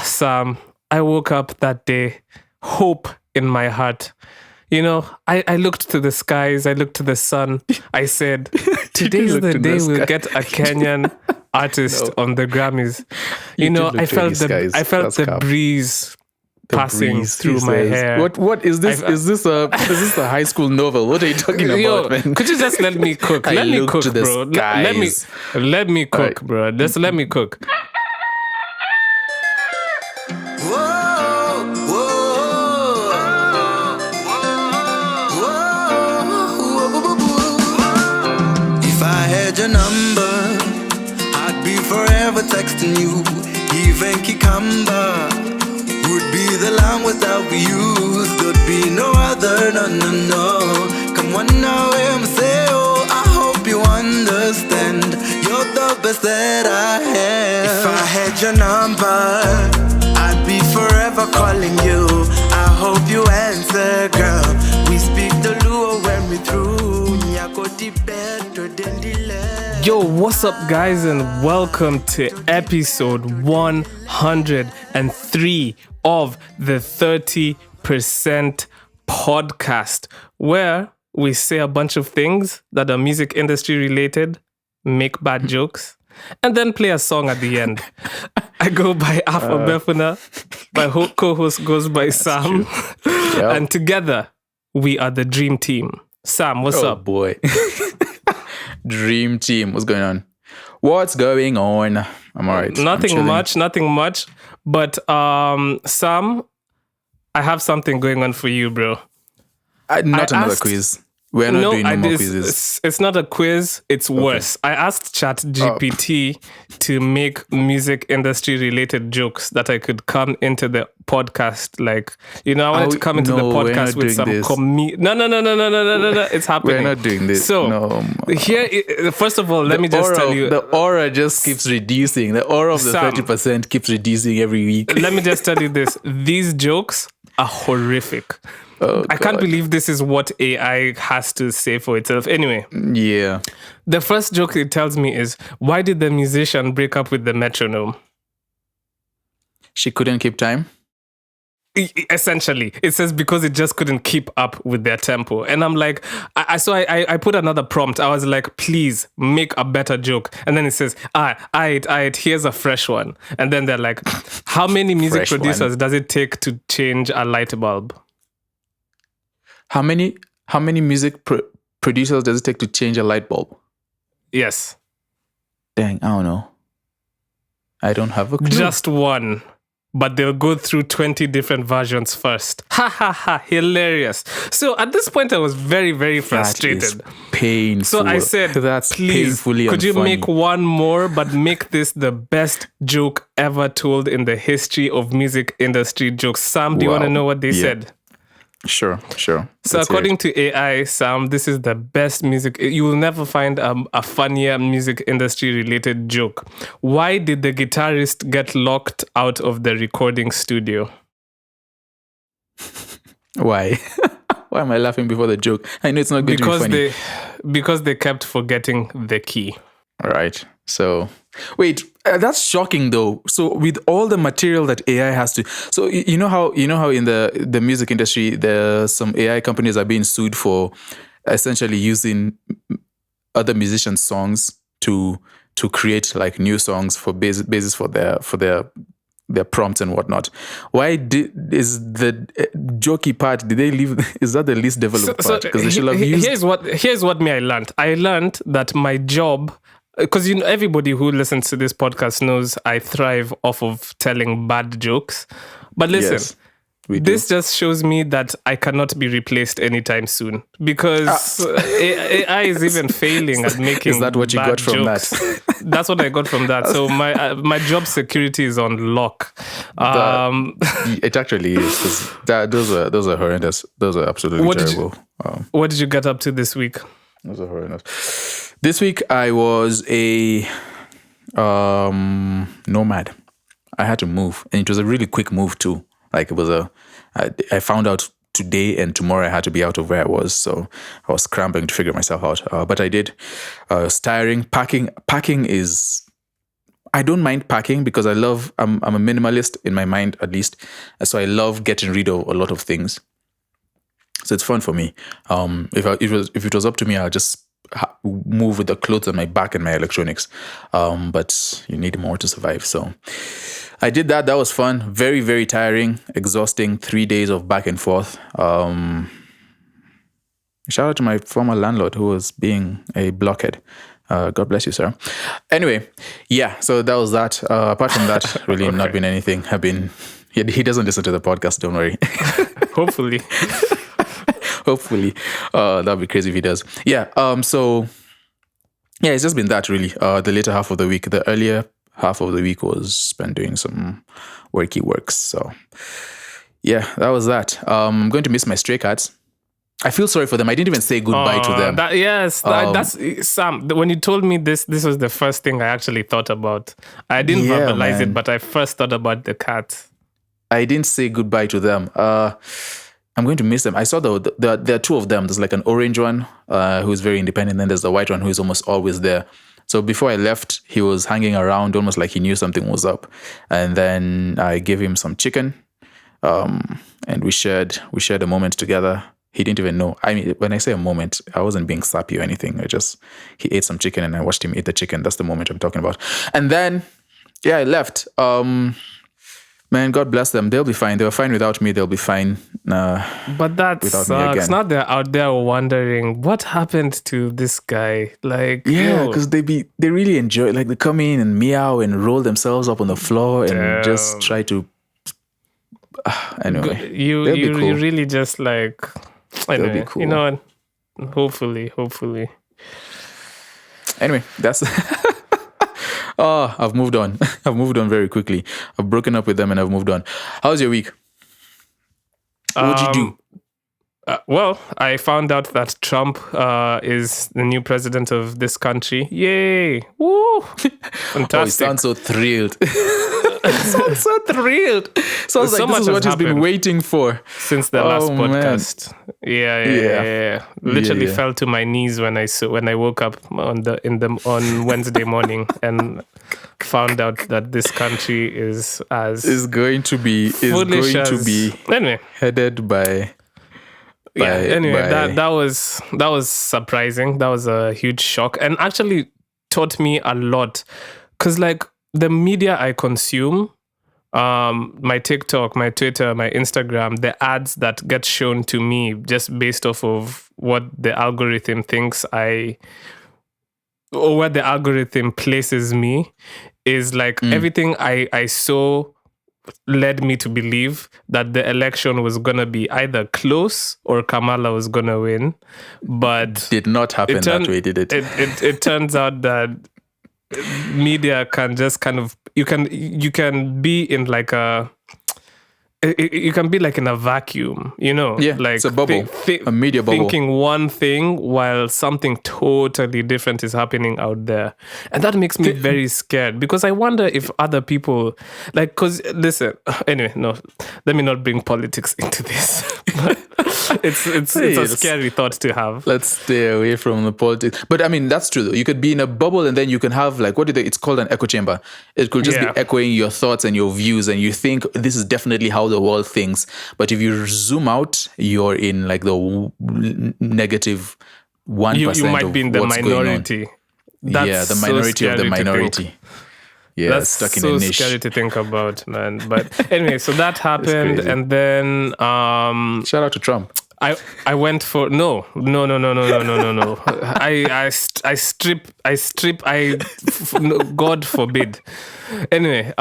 Sam, I woke up that day, hope in my heart. You know, I looked to the skies, I looked to the sun. I said, today's the day we'll get a Kenyan artist on the Grammys. You know, I felt the breeze passing through my hair. What is this? Is this a high school novel? What are you talking about, man? Could you just let me cook? Let me cook, bro. Let me cook, bro. Just let me cook. Your number, I'd be forever texting you. Even cucumber would be the language that we use. There'd be no other, no. Come on now, MCO, I hope you understand. You're the best that I have. If I had your number, I'd be forever calling you. I hope you answer, girl. We speak the Luo when we through. Yo, what's up, guys, and welcome to episode 103 of the 30% podcast, where we say a bunch of things that are music industry related, make bad jokes, and then play a song at the end. I go by Afro-pop. My co-host goes by Sam. Yep. And together, we are the Dream Team. Sam, what's up? Oh, boy. Dream Team. What's going on? What's going on? I'm all right. Nothing much. But Sam, I have something going on for you, bro. Not another quiz. We're not doing no more quizzes. It's not a quiz. It's worse. I asked ChatGPT to make music industry related jokes that I could come into the podcast. Like, you know, I wanted to come into the podcast with some No. It's happening. We're not doing this. So, first of all, let me just tell you. The aura just keeps reducing. The aura of the 30% keeps reducing every week. Let me just tell you this. These jokes are horrific. Oh, I can't believe this is what AI has to say for itself. Anyway. Yeah. The first joke it tells me is, why did the musician break up with the metronome? She couldn't keep time? Essentially. It says because it just couldn't keep up with their tempo. And I'm like, I put another prompt. I was like, please make a better joke. And then it says, here's a fresh one. And then they're like, how many music producers does it take to change a light bulb? How many music producers does it take to change a light bulb? Yes. Dang, I don't know. I don't have a clue. Just one. But they'll go through 20 different versions first. Ha, hilarious. So at this point, I was very, very frustrated. That is painful. So I said, that's please, could you make one more, but make this the best joke ever told in the history of music industry jokes? Sam, do you want to know what they said? Sure. So according to AI, Sam, this is the best music. You will never find a funnier music industry related joke. Why did the guitarist get locked out of the recording studio? Why? Why am I laughing before the joke? I know it's not going to be funny. Because they kept forgetting the key. All right. So, wait, that's shocking though. So with all the material that AI has to, so you know how in the music industry, some AI companies are being sued for essentially using other musicians' songs to create like new songs for basis for their prompts and whatnot. Is the jokey part? Did they leave? Is that the least developed part? Because they should have used. Here's what I learned. I learned that my job. Because everybody who listens to this podcast knows I thrive off of telling bad jokes. But listen, this just shows me that I cannot be replaced anytime soon. Because AI is even failing at making. Is that what you got from jokes. that? That's what I got from that. So my job security is on lock. It actually is. Those are horrendous. Those are absolutely terrible. What did you get up to this week? Those are horrendous. This week I was a nomad. I had to move, and it was a really quick move too. Like it was I found out today, and tomorrow I had to be out of where I was, so I was scrambling to figure myself out. But I did. It's tiring. Packing is I don't mind packing because I'm a minimalist in my mind, at least. So I love getting rid of a lot of things. So it's fun for me. If it was up to me, I'll just move with the clothes on my back and my electronics. But you need more to survive. So I did that. That was fun. Very, very tiring, exhausting. 3 days of back and forth. Shout out to my former landlord who was being a blockhead. God bless you, sir. Anyway, yeah, so that was that. Apart from that, really okay. Not been anything. He doesn't listen to the podcast, don't worry. Hopefully. Hopefully. That'd be crazy if he does. Yeah, so yeah, it's just been that really. The later half of the week. The earlier half of the week was spent doing some works. So yeah, that was that. I'm going to miss my stray cats. I feel sorry for them. I didn't even say goodbye to them. That's Sam. When you told me this was the first thing I actually thought about. I didn't verbalize it, but I first thought about the cat. I didn't say goodbye to them. I'm going to miss them. I saw there are two of them. There's like an orange one who's very independent. Then there's the white one who is almost always there. So before I left, he was hanging around almost like he knew something was up. And then I gave him some chicken, and we shared a moment together. He didn't even know. I mean, when I say a moment, I wasn't being sappy or anything. He ate some chicken and I watched him eat the chicken. That's the moment I'm talking about. And then, yeah, I left. Man, God bless them. They'll be fine. They were fine without me. They'll be fine. But that sucks. Now they're out there wondering what happened to this guy. Like, yeah, because they really enjoy. Like, they come in and meow and roll themselves up on the floor and just try to. Anyway, you really just like. Anyway, be cool. You know what? Hopefully. Anyway, that's. I've moved on. I've moved on very quickly. I've broken up with them and I've moved on. How's your week? What'd you do? Well, I found out that Trump is the new president of this country. Yay! Woo! Fantastic. Oh, he sounds so thrilled. Sounds so thrilled. Sounds like this is what he's been waiting for since the last podcast. Man. Yeah. Literally fell to my knees when I woke up on Wednesday morning and found out that this country is going to be anyway headed by. That was surprising. That was a huge shock and actually taught me a lot because like the media I consume, my TikTok, my Twitter, my Instagram, the ads that get shown to me just based off of what the algorithm thinks or where the algorithm places me is like everything I saw led me to believe that the election was going to be either close or Kamala was going to win. But did not happen that way, did it? It turns out that media can just kind of you can be in like you can be like in a vacuum, you know? Yeah, like it's a bubble, a media bubble. Thinking one thing while something totally different is happening out there. And that makes me very scared because I wonder if other people, like, because, listen, anyway, no, let me not bring politics into this. It's a scary thought to have. Let's stay away from the politics. But I mean, that's true though. You could be in a bubble and then you can have like, it's called an echo chamber. It could just be echoing your thoughts and your views and you think this is definitely how the world thinks. But if you zoom out, you're in like the negative 1%. You might be in the minority. That's the minority of the minority. Yeah, that's stuck in so a niche. Scary to think about, man. But anyway, so that happened, and then shout out to Trump. I went for no. I strip. God forbid. Anyway,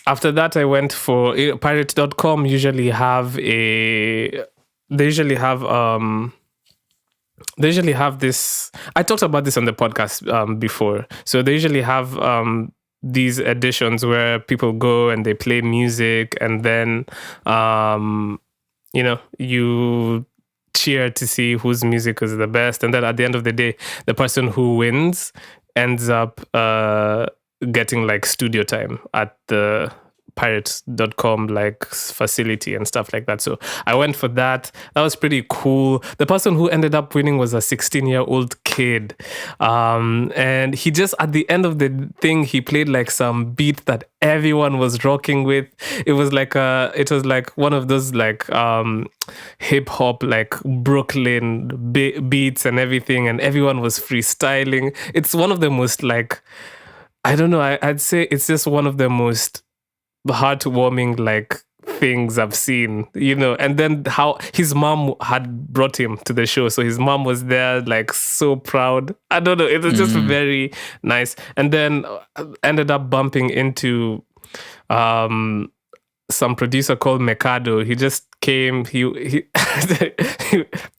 after that, I went for Pirate.com. They usually have this. I talked about this on the podcast before. So they usually have these editions where people go and they play music, and then you cheer to see whose music is the best, and then at the end of the day, the person who wins ends up getting like studio time at the Pirate.com like facility and stuff like that. So I went for that. That was pretty cool. The person who ended up winning was a 16-year-old kid kid. And he just, at the end of the thing, he played like some beat that everyone was rocking with. It was like one of those like hip hop, like Brooklyn beats and everything, and everyone was freestyling. It's one of the most like, I don't know, I'd say it's just one of the most heartwarming like things I've seen, and then how his mom had brought him to the show. So his mom was there, like so proud. I don't know. It was just very nice. And then ended up bumping into some producer called Mikado. He just came. He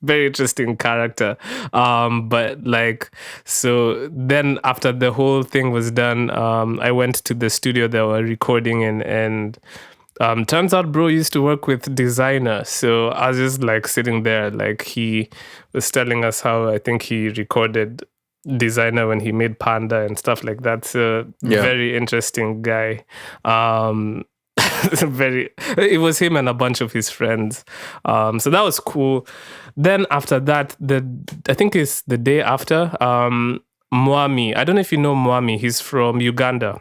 very interesting character. But like, so then after the whole thing was done, I went to the studio they were recording in, and turns out bro used to work with Designer. So I was just like sitting there, like he was telling us how I think he recorded Designer when he made Panda and stuff like that. So very interesting guy. It was him and a bunch of his friends. So that was cool. Then after that, I think it's the day after, Mwami. I don't know if you know Mwami. He's from Uganda.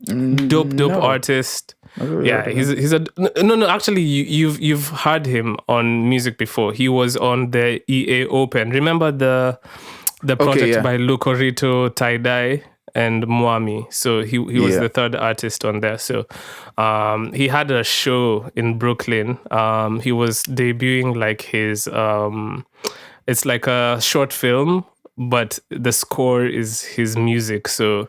Dope artist. Yeah, he's a no. Actually, you've heard him on music before. He was on the EA Open. Remember the project by Lucorito, Tie-Dye, and Mwami. So he was the third artist on there. So he had a show in Brooklyn. He was debuting like his it's like a short film, but the score is his music. So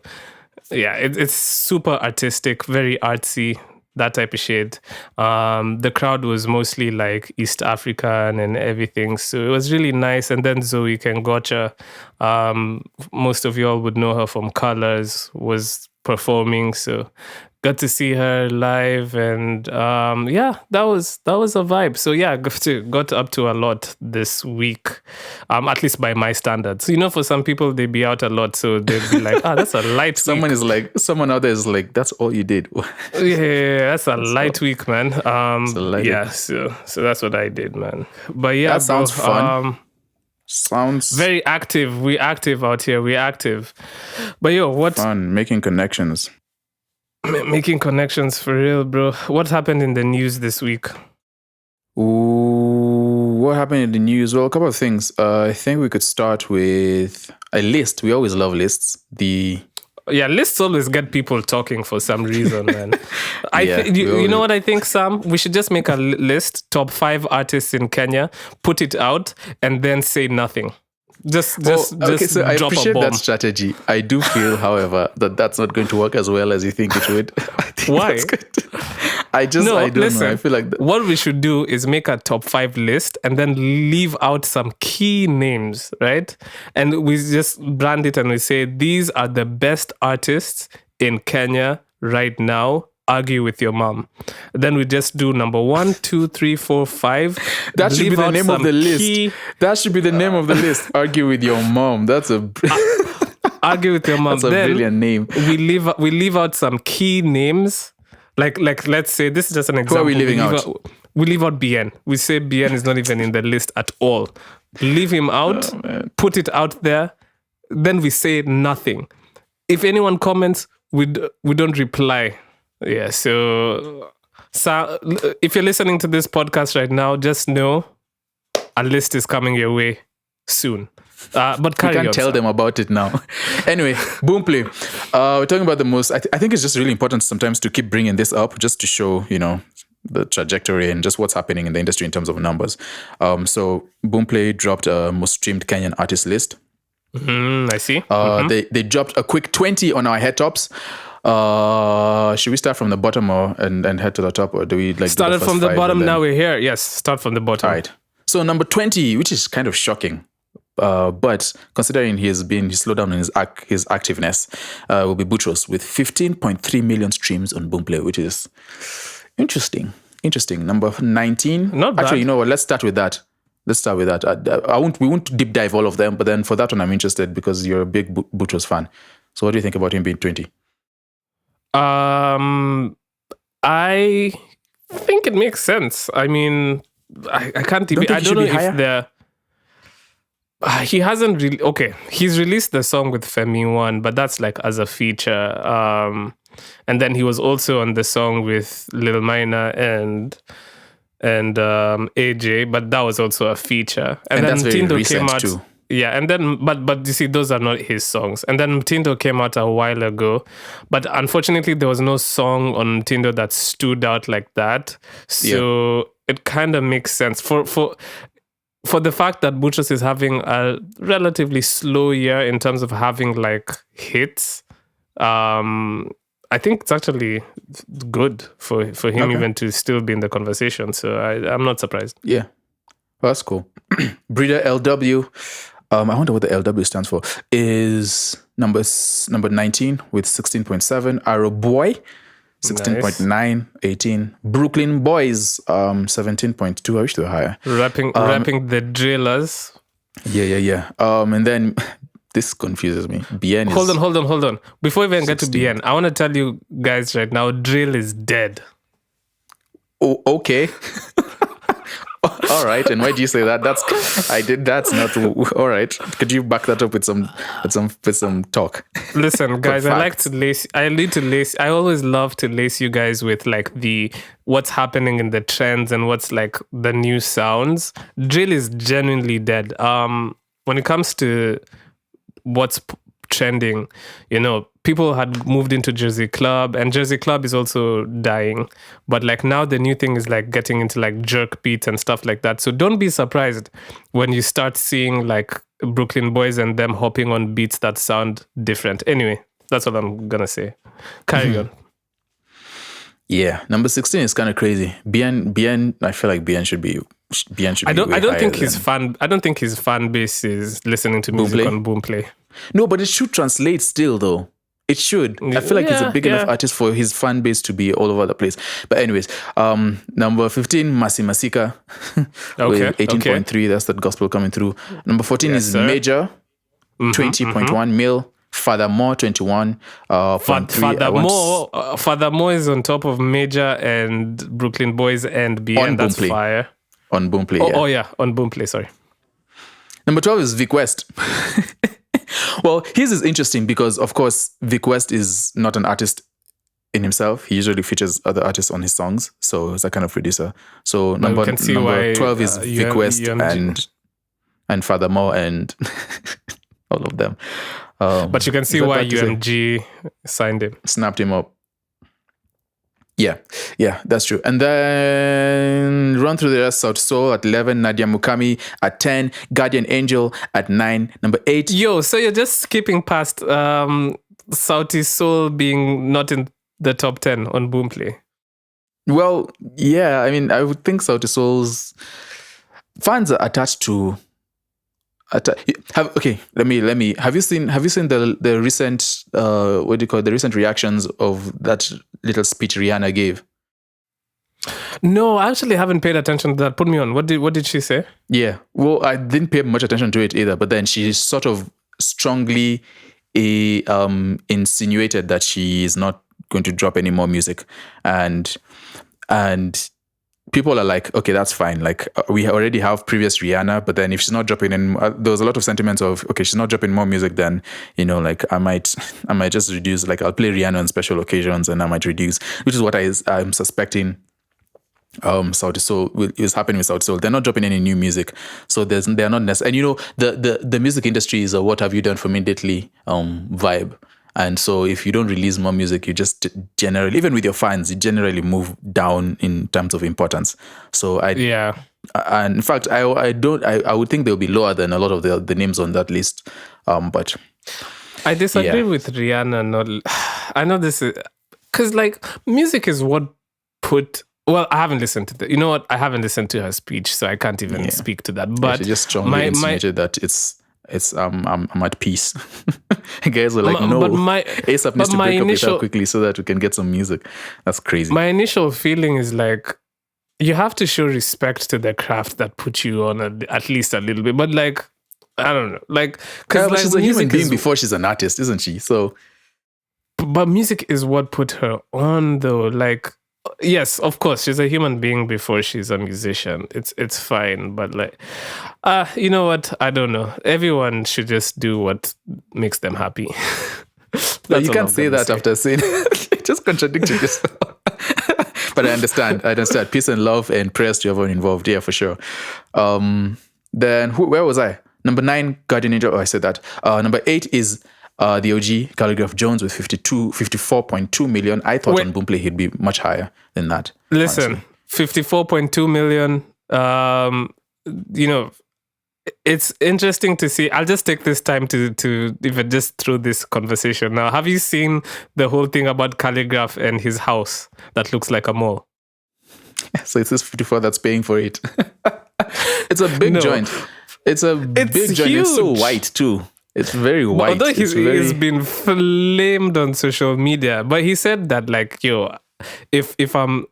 yeah, it's super artistic, very artsy, that type of shit. The crowd was mostly like East African and everything, so it was really nice. And then Zoe Kengocha, most of y'all would know her from Colors, was performing, so got to see her live, and that was a vibe. So yeah, got up to a lot this week, at least by my standards. For some people they'd be out a lot, so they'd be like, that's a light someone week. Someone out there is like, that's all you did. That's a light week, man. So that's what I did, man. But yeah, that sounds fun. Sounds very active. We active out here. We active. But what fun making connections. Making connections for real, bro. What happened in the news this week? Ooh, what happened in the news? Well, a couple of things. I think we could start with a list. We always love lists. Lists always get people talking for some reason, man. You know what I think, Sam? We should just make a list, top 5 artists in Kenya, put it out, and then say nothing. Just so I drop appreciate a bomb. that strategy. I do feel, however, that's not going to work as well as you think it would. Why? I don't know. I feel like what we should do is make a top 5 list and then leave out some key names, right? And we just brand it and we say these are the best artists in Kenya right now. Argue with your mom. Then we just do number 1, 2, 3, 4, 5. That should be the name of the list. That should be the name of the list. Argue with your mom. That's a argue with your mom. That's a brilliant name. We leave out some key names. Like let's say, this is just an example. Who are we leaving out? We leave out BN. We say BN is not even in the list at all. Leave him out. Put it out there. Then we say nothing. If anyone comments, we don't reply. Yeah, so if you're listening to this podcast right now, just know a list is coming your way soon. But carry on. You can't tell them about it now. Anyway, Boomplay. We're talking about the most. I think it's just really important sometimes to keep bringing this up, just to show the trajectory and just what's happening in the industry in terms of numbers. So Boomplay dropped a most streamed Kenyan artist list. I see. They dropped a quick 20 on our head tops. Should we start from the bottom and head to the top, or do we started from the bottom? Now we're here. Yes, start from the bottom. All right. So number 20, which is kind of shocking, but considering he's slowed down in his activeness, will be Boutros with 15.3 million streams on Boomplay, which is interesting. Number 19. Not bad. Actually, you know what? Let's start with that. We won't deep dive all of them, but then for that one, I'm interested because you're a big Boutros fan. So what do you think about him being 20? I think it makes sense. I mean, I can't. I don't know if they're. He hasn't really. Okay, he's released the song with Femi One, but that's like as a feature. And then he was also on the song with Lil Minor and AJ, but that was also a feature. And then that's very Mtindo recent came out too. Yeah, and then but you see, those are not his songs. And then Mtindo came out a while ago, but unfortunately there was no song on Mtindo that stood out like that. So it kind of makes sense for the fact that Butchers is having a relatively slow year in terms of having like hits. I think it's actually good for him even to still be in the conversation. So I'm not surprised. Yeah, well, that's cool. Breeder LW. I wonder what the LW stands for. Is number 19 with 16.7. Arrow Boy, 16.9, 18. Brooklyn Boys, 17.2. I wish they were higher. Rapping the drillers. Yeah. And then this confuses me. BN is... Hold on. Before we even get to BN, I want to tell you guys right now, drill is dead. Oh, okay. All right, and why do you say that? That's not all right. Could you back that up with some talk? Listen, guys, I always love to lace you guys with like what's happening in the trends and what's like the new sounds. Drill is genuinely dead. When it comes to what's trending, people had moved into Jersey Club, and Jersey Club is also dying. But like now the new thing is like getting into like jerk beats and stuff like that. So don't be surprised when you start seeing like Brooklyn Boys and them hopping on beats that sound different. Anyway, that's what I'm gonna say. Carry on. Yeah, number 16 is kind of crazy. BN, I feel like BN should be. I don't think his fan base is listening to music Boomplay? on Boomplay. No, but it should translate still, though. It should. I feel like he's a big enough artist for his fan base to be all over the place. But anyways, number 15, Masi Masika with 18.3. That's that gospel coming through. Number 14 is Major, 20.1 mil. Furthermore, 21. Furthermore is on top of Major and Brooklyn Boys and BN. That's Boomplay. fire. On Boomplay, on Boomplay, sorry. Number 12 is Vic West. Well, his is interesting because, of course, Vic West is not an artist in himself. He usually features other artists on his songs, so he's a kind of producer. So number 12 is Vic West and Furthermore and all of them. But you can see why UMG signed him. Snapped him up. Yeah, that's true. And then run through the rest. Sauti Sol at 11, Nadia Mukami at 10, Guardian Angel at 9, number 8. Yo, so you're just skipping past Sauti Sol being not in the top 10 on Boomplay. Well, yeah, I mean, I would think Sauti Sol's fans are attached to. Have you seen the recent the recent reactions of that little speech Rihanna gave? No, I actually haven't paid attention to that. Put me on. What did she say? Yeah, well, I didn't pay much attention to it either. But then she sort of strongly insinuated that she is not going to drop any more music, and people are like, okay, that's fine. Like, we already have previous Rihanna, but then if she's not dropping in, there was a lot of sentiments of, okay, she's not dropping more music, then, like, I might just reduce. Like, I'll play Rihanna on special occasions and I might reduce, which is what I'm suspecting Sauti Sol is happening with Sauti Sol. They're not dropping any new music, so they're not necessarily. And the music industry is a what have you done for me lately vibe. And so if you don't release more music, you just generally, even with your fans, you generally move down in terms of importance. So and in fact, I would think they'll be lower than a lot of the names on that list. But I disagree with Rihanna. I know this is because like music is what put. Well, I haven't listened to you know what? I haven't listened to her speech, so I can't even speak to that. But she just strongly insinuated that it's I'm at peace. Guys were like, no, ASAP needs to break up with her quickly so that we can get some music. That's crazy. My initial feeling is like, you have to show respect to the craft that put you on at least a little bit. But like, I don't know, like, because she's a human being before she's an artist, isn't she? So, but music is what put her on, though. Like, yes, of course, she's a human being before she's a musician. It's fine, but like, you know what? I don't know. Everyone should just do what makes them happy. No, you can't say that after saying just contradicting yourself. But I understand. Peace and love and prayers to everyone involved. Yeah, for sure. Then where was I? Number 9, Guardian Angel. Oh, I said that. Number 8 is the OG, Calligraph Jones, with 54.2 million. I thought on Boomplay he'd be much higher than that. Listen, 54.2 million. You know, it's interesting to see. I'll just take this time to even just through this conversation now. Have you seen the whole thing about Calligraph and his house that looks like a mall? So it's this 54 that's paying for it. It's a big joint. It's big joint. Huge. It's so white too. It's very white. Although he's been flamed on social media, but he said that like, yo, if I'm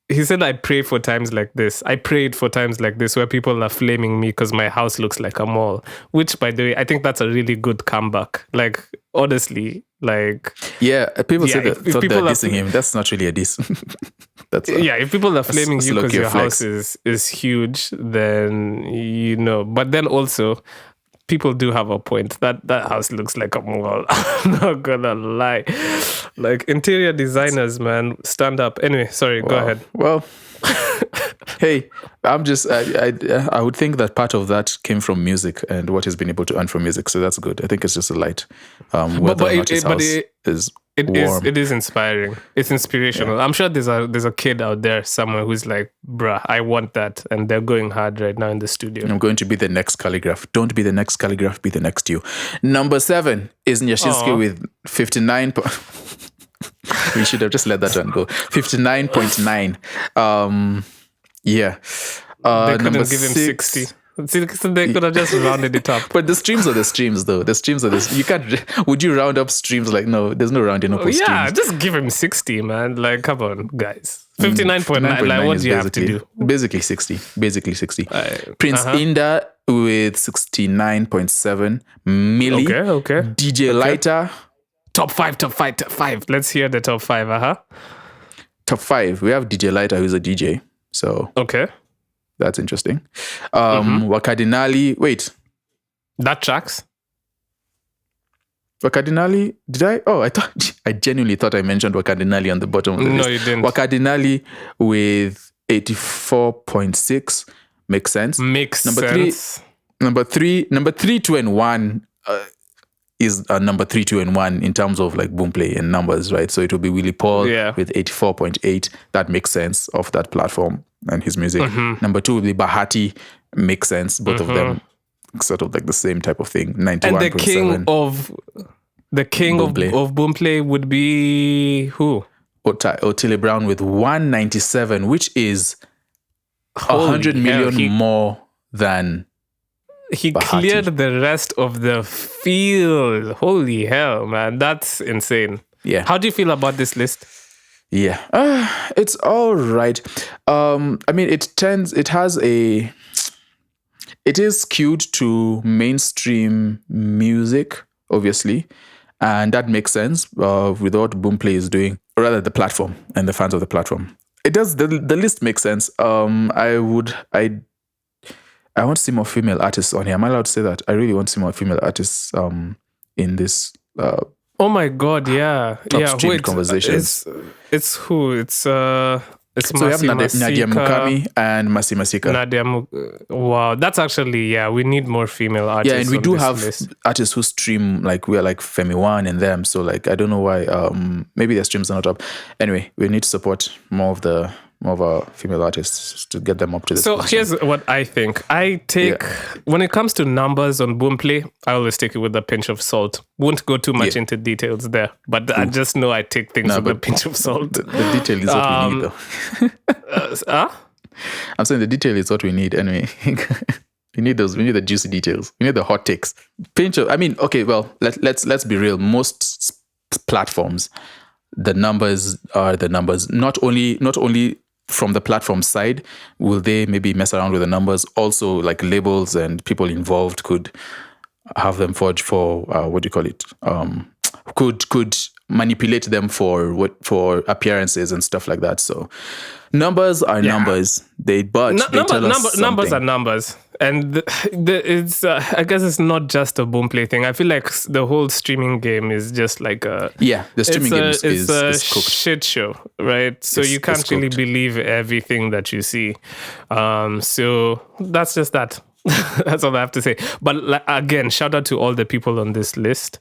he said, I pray for times like this. I prayed for times like this where people are flaming me because my house looks like a mall. Which, by the way, I think that's a really good comeback. Like, honestly, like... Yeah, people say that thought they're dissing him. That's not really a diss. If people are flaming you because your house is huge, then, you know. But then also... people do have a point. That house looks like a mall. I'm not gonna lie. Like interior designers, man, stand up. Anyway, sorry, go ahead. Well, hey, I'm just I would think that part of that came from music and what he's been able to earn from music. So that's good. I think it's just a light. Whether or not his house is warm. It is inspiring. It's inspirational. Yeah. I'm sure there's a kid out there somewhere who's like, bruh, I want that, and they're going hard right now in the studio. I'm going to be the next Calligraph. Don't be the next Calligraph, be the next you. Number 7 is Nyashinsky with 59. We should have just let that one go. 59.9. Yeah. They couldn't give him 60. So they could have just rounded it up. But the streams are the streams, though. The streams are this. You can't. Would you round up streams? Like, no, there's no rounding up of streams. Yeah, just give him 60, man. Like, come on, guys. 59.9. Like, what do you have to do? Basically 60. Prince Inda with 69.7 milli. Okay. DJ Lighter. Top 5. Let's hear the top 5. Top 5. We have DJ Lighter, who's a DJ. So. Okay. That's interesting. Wakadinali. Wait. That tracks. Wakadinali. Did I? Oh, I genuinely thought I mentioned Wakadinali on the bottom of the list. No, you didn't. Wakadinali with 84.6 makes sense. Number 3, 2 and 1 is number 3, 2 and 1 in terms of like Boomplay and numbers, right? So it will be Willie Paul with 84.8. That makes sense of that platform and his music. Number 2 will be Bahati. Makes sense. Both of them sort of like the same type of thing. 91.7. And the king of Boomplay would be who? Otile Brown with 197, which is 100 million more than he Bahati. Cleared the rest of the field. Holy hell, man. That's insane. Yeah. How do you feel about this list? Yeah. It's all right. I mean, it is skewed to mainstream music, obviously. And that makes sense with what Boomplay is doing, or rather the platform and the fans of the platform. It does, the list makes sense. I want to see more female artists on here. Am I allowed to say that? I really want to see more female artists in this. Oh my God! Yeah, streamed conversations. It's who? It's so we have Nadia Mukami and Masi Masika. Wow, that's actually we need more female artists. Yeah, and we do have list. Artists who stream like we're like Femi One and them. So like I don't know why. Maybe their streams are not up. Anyway, we need to support more of our female artists to get them up to this. So here's what I think. When it comes to numbers on Boomplay, I always take it with a pinch of salt. Won't go too much into details there, but I just know I take things with a pinch of salt. The detail is what we need, though. I'm saying the detail is what we need anyway. We need those. We need the juicy details. We need the hot takes. Let's be real. Most platforms, the numbers are the numbers. Not only from the platform side, will they maybe mess around with the numbers? Also, like labels and people involved could have them forge for what do you call it? Could manipulate them for appearances and stuff like that. So numbers are numbers. They tell us numbers are something. numbers, and it's I guess it's not just a Boomplay thing. I feel like the whole streaming game is just like the streaming game is cooked. Shit show, right? So you can't really believe everything that you see. So that's just that. That's all I have to say. But again, shout out to all the people on this list.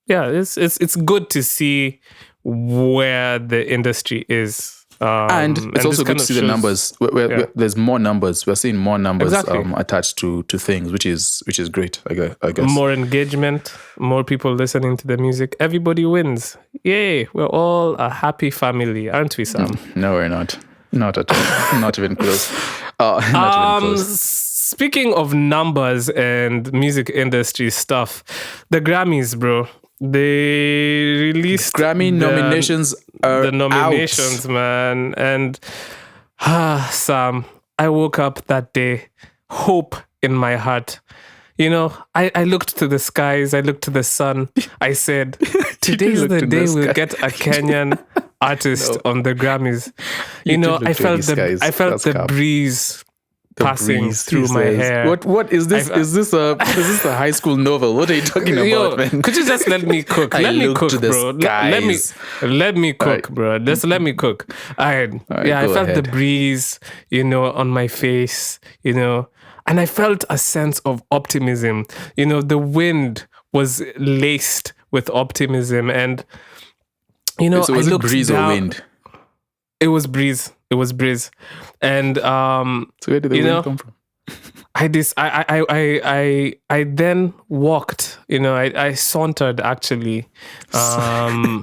It's good to see where the industry is. And it's also good to see the numbers. There's more numbers. We're seeing more numbers attached to things, which is great. I guess more engagement, more people listening to the music. Everybody wins. Yay! We're all a happy family, aren't we, Sam? No, we're not. Not at all. Not even close. Not even close. Speaking of numbers and music industry stuff, the Grammys, bro. They released Grammy nominations are the nominations, out. Man. And Sam, I woke up that day, hope in my heart. You know, I looked to the skies, I looked to the sun. I said, today's the day we'll get a Kenyan artist on the Grammys. You know, I felt the breeze passing through my hair. What is this? Is this a high school novel? What are you talking about, man? Could you just let me cook? Let me cook, bro. Let me cook, bro. Just let me cook. I felt the breeze, you know, on my face, you know, and I felt a sense of optimism. You know, the wind was laced with optimism, and you know, so was it breeze or wind? It was breeze. It was breeze, and so where did the wind come from? I then walked. You know, I sauntered actually to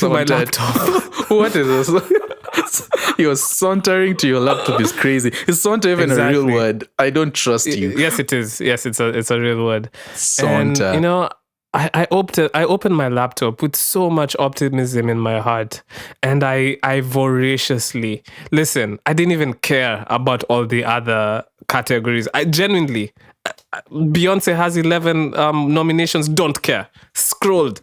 my laptop. What is this? You're sauntering to your laptop is crazy. Is saunter even a real word? I don't trust you. Yes, it is. Yes, it's a real word. Saunter. And, you know, I opened my laptop with so much optimism in my heart, and I voraciously listen. I didn't even care about all the other categories. I genuinely, Beyonce has 11 nominations. Don't care. Scrolled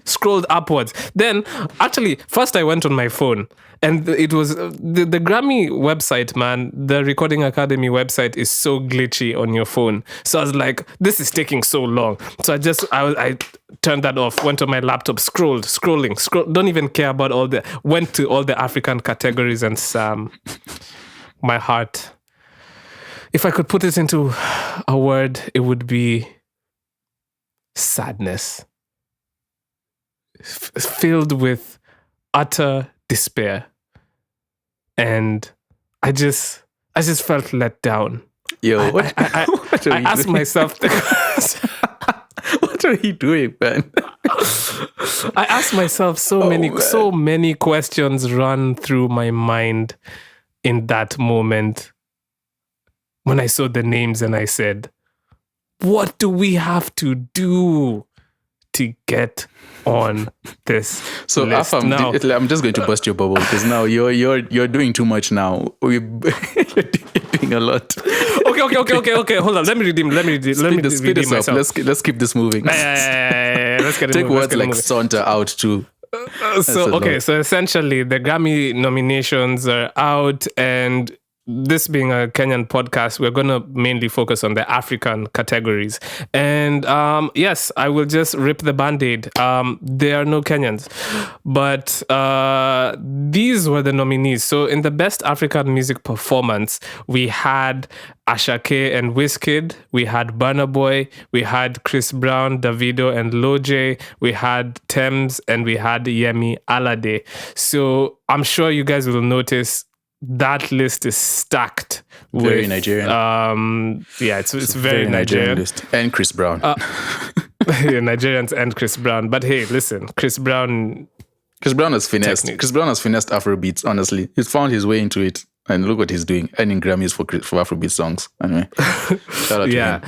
upwards. Then, actually, first I went on my phone, and it was the Grammy website, man. The Recording Academy website is so glitchy on your phone. So I was like, this is taking so long. So I turned that off, went on my laptop, scrolled, don't even care about went to all the African categories, and my heart, if I could put it into a word, it would be sadness. Filled with utter despair. And I just felt let down. Yo, I asked myself the question. What are you doing, man? I asked myself so many questions run through my mind in that moment when I saw the names, and I said, what do we have to do to get on this list? I'm just going to bust your bubble, because now you're doing too much now. You're doing a lot. Okay. Hold on. Let me redeem myself. Let's keep this moving. Let's get it Take moving. words like saunter out too. So essentially the Grammy nominations are out, and this being a Kenyan podcast, we're going to mainly focus on the African categories. And yes, I will just rip the Band-Aid. There are no Kenyans. But these were the nominees. So in the Best African Music Performance, we had Ashake and Wizkid, we had Burna Boy, we had Chris Brown, Davido and Loj, we had Tems, and we had Yemi Alade. So I'm sure you guys will notice that list is stacked. Very Nigerian. It's very Nigerian list. And Chris Brown. Nigerians and Chris Brown. But hey, listen, Chris Brown has finessed. Chris Brown has finessed Afrobeats, honestly. He's found his way into it. And look what he's doing. Earning Grammys for Afrobeat songs. Anyway, shout out to him.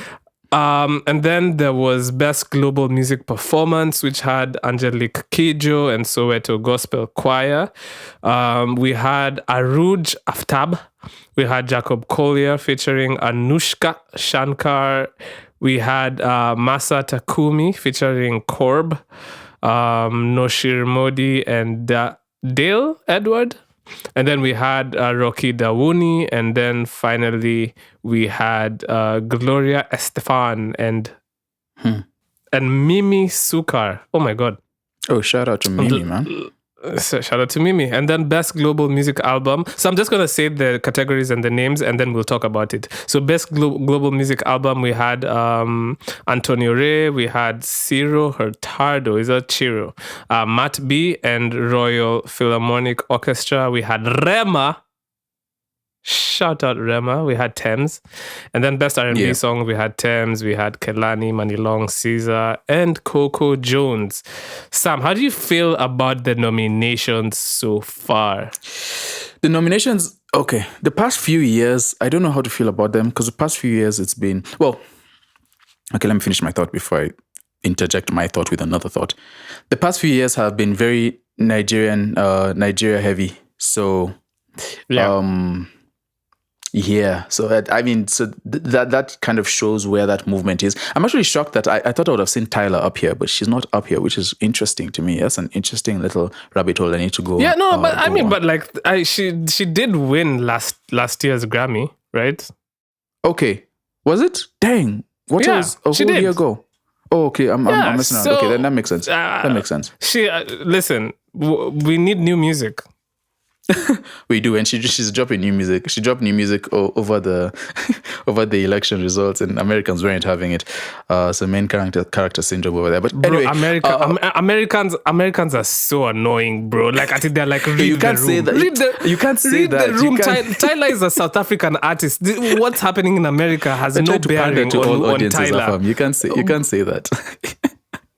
And then there was Best Global Music Performance, which had Angelique Kidjo and Soweto Gospel Choir. We had Aruj Aftab. We had Jacob Collier featuring Anushka Shankar. We had Masa Takumi featuring Korb. Noshir Modi and Dale Edward. And then we had Rocky Dawuni, and then finally we had Gloria Estefan and Mimi Sukar. Oh my God! Oh, shout out to Mimi, man. So shout out to Mimi. And then Best Global Music Album. So I'm just going to say the categories and the names, and then we'll talk about it. So Best Global Music Album, we had Antonio Rey, we had Ciro Hurtado, is that Chiro? Matt B and Royal Philharmonic Orchestra. We had Rema. Shout out Rema. We had Thames. And then Best R&B Song, we had Thames, we had Kelani, Manilong, Caesar, and Coco Jones. Sam, how do you feel about the nominations so far? The nominations, okay. The past few years, I don't know how to feel about them, because the past few years it's been, well, okay, let me finish my thought before I interject my thought with another thought. The past few years have been very Nigeria heavy. So, so that kind of shows where that movement is. I'm actually shocked that I thought I would have seen Tyler up here, but she's not up here, which is interesting to me. That's an interesting little rabbit hole I need to go. Yeah, no, but she did win last year's Grammy, right? Okay, was it? Dang, what else? A whole year ago. Oh, okay, I'm messing around. Okay, then that makes sense. That makes sense. Listen, we need new music. We do, and she's dropping new music. She dropped new music over the election results, and Americans weren't having it. So main character syndrome over there. But anyway, Americans are so annoying, bro. Like I think they're like, you can't say that. You can't say that. The room. Tyler is a South African artist. What's happening in America has no bearing on Tyler. You can't say that.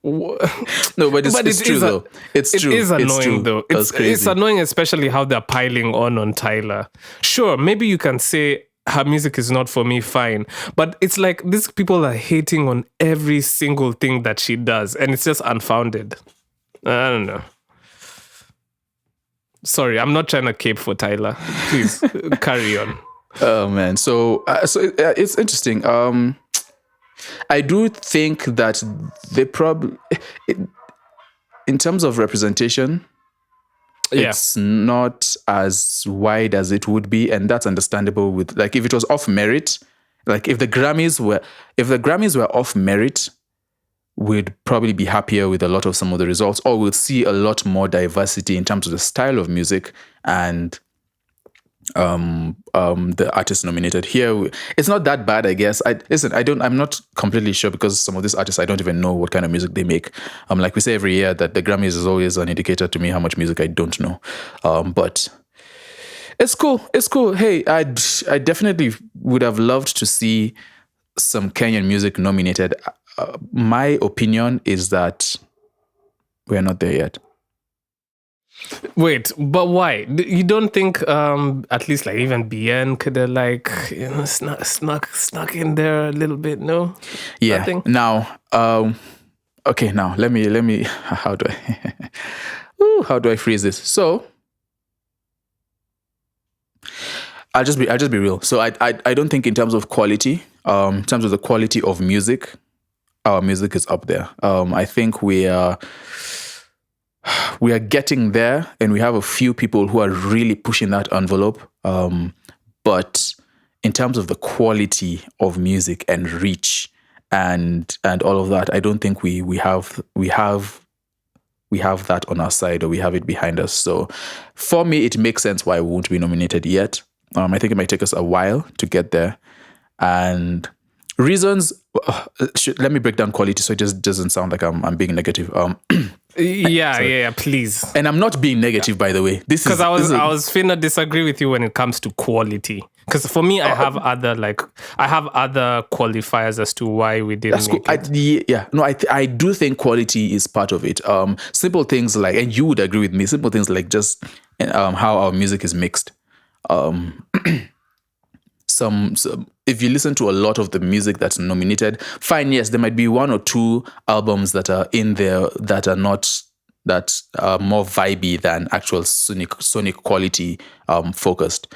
No, but it's true though. It's true. It is annoying though. It's annoying, especially how they're piling on Tyler. Sure, maybe you can say her music is not for me, fine. But it's like these people are hating on every single thing that she does, and it's just unfounded. I don't know. Sorry, I'm not trying to cape for Tyler. Please carry on. Oh man, so it's interesting. I do think that they probably, in terms of representation, it's not as wide as it would be, and that's understandable. With like, if it was off merit, like if the Grammys were off merit, we'd probably be happier with a lot of some of the results, or we'll see a lot more diversity in terms of the style of music and the artists nominated. Here it's not that bad, I guess. I'm not completely sure, because some of these artists I don't even know what kind of music they make. Like we say every year that the Grammys is always an indicator to me how much music I don't know. But it's cool. Hey, I definitely would have loved to see some Kenyan music nominated. My opinion is that we're not there yet. Wait, but why? You don't think at least like even BN could have like, you know, snuck in there a little bit? No. Yeah. Nothing? Now, okay. Now let me. How do I phrase this? So I'll just be real. So I don't think in terms of quality, in terms of the quality of music, our music is up there. I think we are getting there, and we have a few people who are really pushing that envelope. But in terms of the quality of music and reach and all of that, I don't think we have that on our side, or we have it behind us. So for me, it makes sense why we won't be nominated yet. I think it might take us a while to get there. And reasons, let me break down quality so it just doesn't sound like I'm being negative. Yeah, please. And I'm not being negative, by the way. Because I was finna disagree with you when it comes to quality. Because for me, I have other qualifiers as to why we didn't make it. I do think quality is part of it. Simple things like, and you would agree with me, simple things like just how our music is mixed. Some if you listen to a lot of the music that's nominated, fine, yes, there might be one or two albums that are in there that are not that are more vibey than actual sonic quality focused.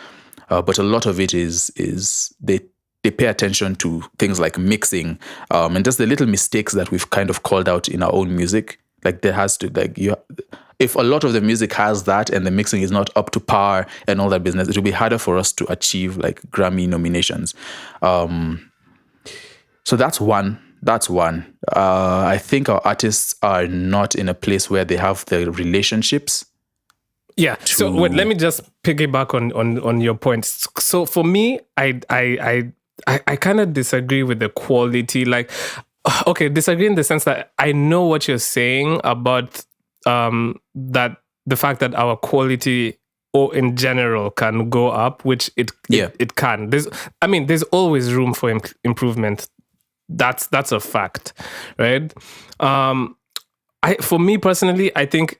But a lot of it is they pay attention to things like mixing and just the little mistakes that we've kind of called out in our own music. Like there has to if a lot of the music has that and the mixing is not up to par and all that business, it will be harder for us to achieve like Grammy nominations. So that's one. I think our artists are not in a place where they have the relationships. Yeah. So wait, let me just piggyback on your points. So for me, I kind of disagree with the quality. Like, okay, disagree in the sense that I know what you're saying about that the fact that our quality or in general can go up, which it can. There's always room for improvement. That's a fact, right? For me personally, I think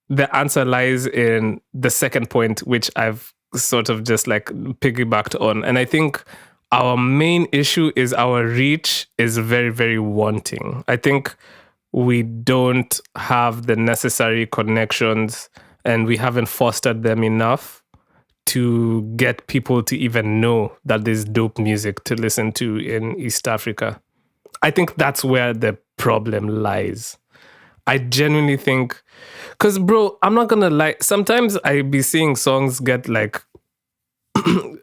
the answer lies in the second point, which I've sort of just like piggybacked on. And I think our main issue is our reach is very, very wanting. I think we don't have the necessary connections and we haven't fostered them enough to get people to even know that there's dope music to listen to in East Africa. I think that's where the problem lies. I genuinely think, because bro, I'm not gonna lie, sometimes I be seeing songs get like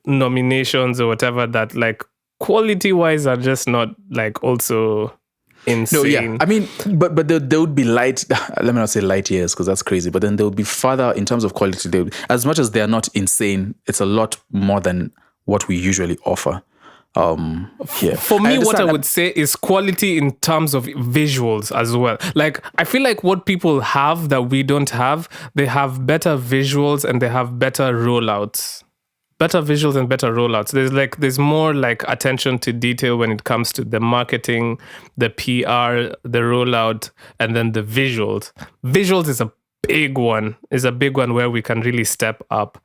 nominations or whatever that like quality wise are just not like also insane. No, yeah. I mean, but there would be light, let me not say light years because that's crazy, but then there would be further in terms of quality. As much as they're not insane, it's a lot more than what we usually offer. For me, what I would say is quality in terms of visuals as well. Like, I feel like what people have that we don't have, they have better visuals and they have better rollouts. Better visuals and better rollouts. There's more like attention to detail when it comes to the marketing, the PR, the rollout, and then the visuals. Visuals is a big one where we can really step up.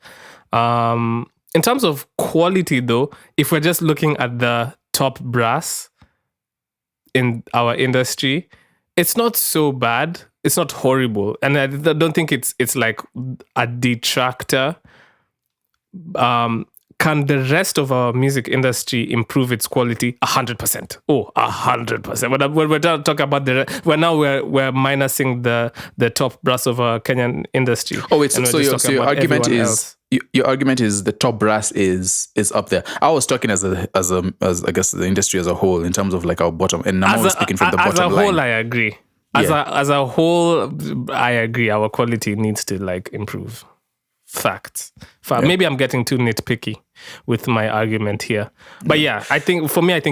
In terms of quality, though, if we're just looking at the top brass in our industry, it's not so bad. It's not horrible. And I don't think it's like a detractor. Can the rest of our music industry improve its quality? 100%. Oh, 100%. When we're talking about we're minusing the top brass of our Kenyan industry. Oh wait, so your argument is your argument is the top brass is up there. I was talking as I guess the industry as a whole in terms of like our bottom, and I'm only speaking from the bottom line. As a whole, I agree. As a whole, I agree. Our quality needs to like improve. Facts. Yeah. Maybe I'm getting too nitpicky with my argument here. But yeah, I think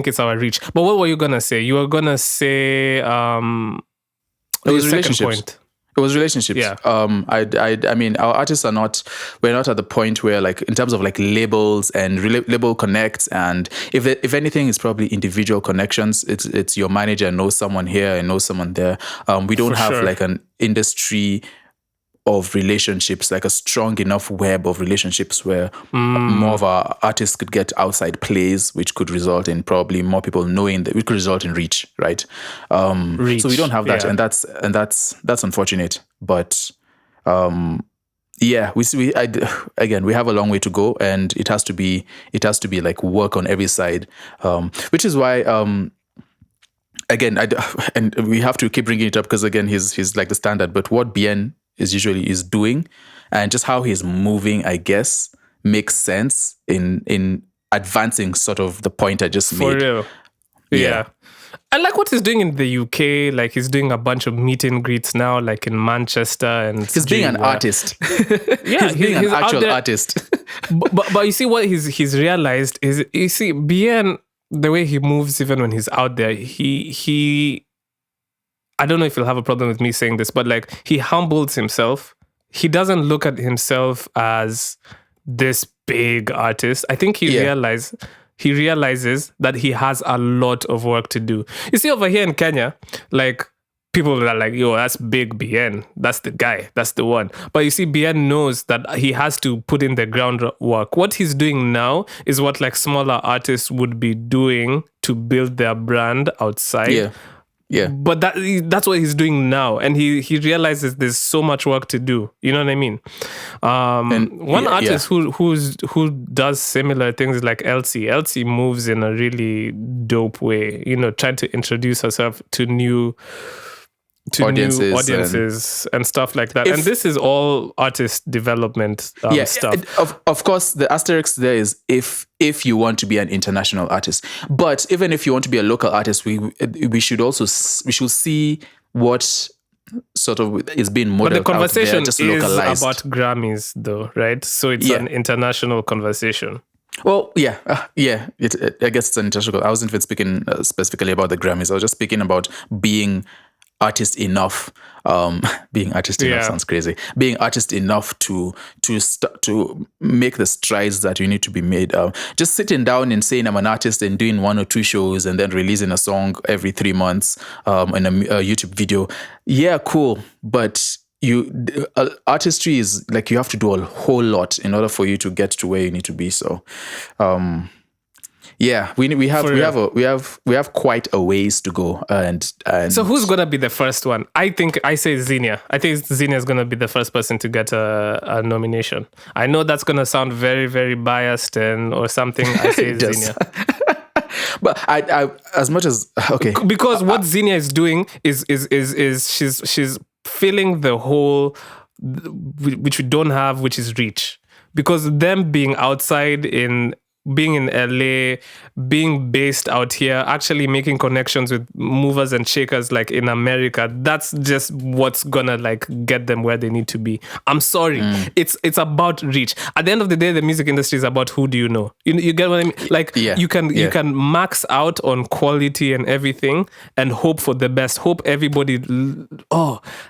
it's our reach. But what were you gonna say? You were gonna say it was relationships. Point. It was relationships. Yeah. I mean, our artists we're not at the point where like in terms of like labels and label connects, and if anything, it's probably individual connections. It's your manager knows someone here and knows someone there. We don't have like an industry of relationships, like a strong enough web of relationships where more of our artists could get outside plays, which could result in probably more people knowing that, it could result in reach, right? So we don't have that, and that's unfortunate. But yeah, we have a long way to go, and it has to be like work on every side, which is why again, and we have to keep bringing it up because again, he's like the standard. But what BN is doing and just how he's moving, I guess, makes sense in advancing sort of the point I just made. For real. Yeah. I like what he's doing in the UK. Like he's doing a bunch of meet and greets now, like in Manchester, and he's being an artist. Yeah, he's being an actual artist. but you see what he's realized is, you see, BN, the way he moves even when he's out there, he I don't know if he'll have a problem with me saying this, but like he humbles himself. He doesn't look at himself as this big artist. I think he realizes that he has a lot of work to do. You see, over here in Kenya, like people are like, yo, that's big BN. That's the guy. That's the one. But you see, BN knows that he has to put in the groundwork. What he's doing now is what like smaller artists would be doing to build their brand outside. Yeah. Yeah. But that's what he's doing now. And he realizes there's so much work to do. You know what I mean? One artist who does similar things is like Elsie. Elsie moves in a really dope way, you know, trying to introduce herself to new to audiences new audiences and stuff like that. And this is all artist development stuff. Of course, the asterisk there is if you want to be an international artist. But even if you want to be a local artist, we should see what sort of is being modeled. But the conversation out there, just is localized. about Grammys, though, right? So it's an international conversation. Well, I guess it's an international. I wasn't even speaking specifically about the Grammys. I was just speaking about being artist enough. Being artist enough sounds crazy. Being artist enough to make the strides that you need to be made. Just sitting down and saying I'm an artist and doing 1 or 2 shows and then releasing a song every 3 months and a YouTube video. Yeah, cool. But artistry is like you have to do a whole lot in order for you to get to where you need to be. So we have quite a ways to go. And so who's gonna be the first one? I say Zinnia. I think Zinnia is gonna be the first person to get a nomination. I know that's gonna sound very, very biased or something. I say Zinnia. But I as much as because what Zinnia is doing is she's filling the hole which we don't have, which is reach. Because them being outside being in LA, being based out here, actually making connections with movers and shakers like in America, that's just what's gonna like get them where they need to be. I'm sorry. It's about reach. At the end of the day, the music industry is about who do you know. You get what I mean? Like you can max out on quality and everything and hope for the best. Hope everybody,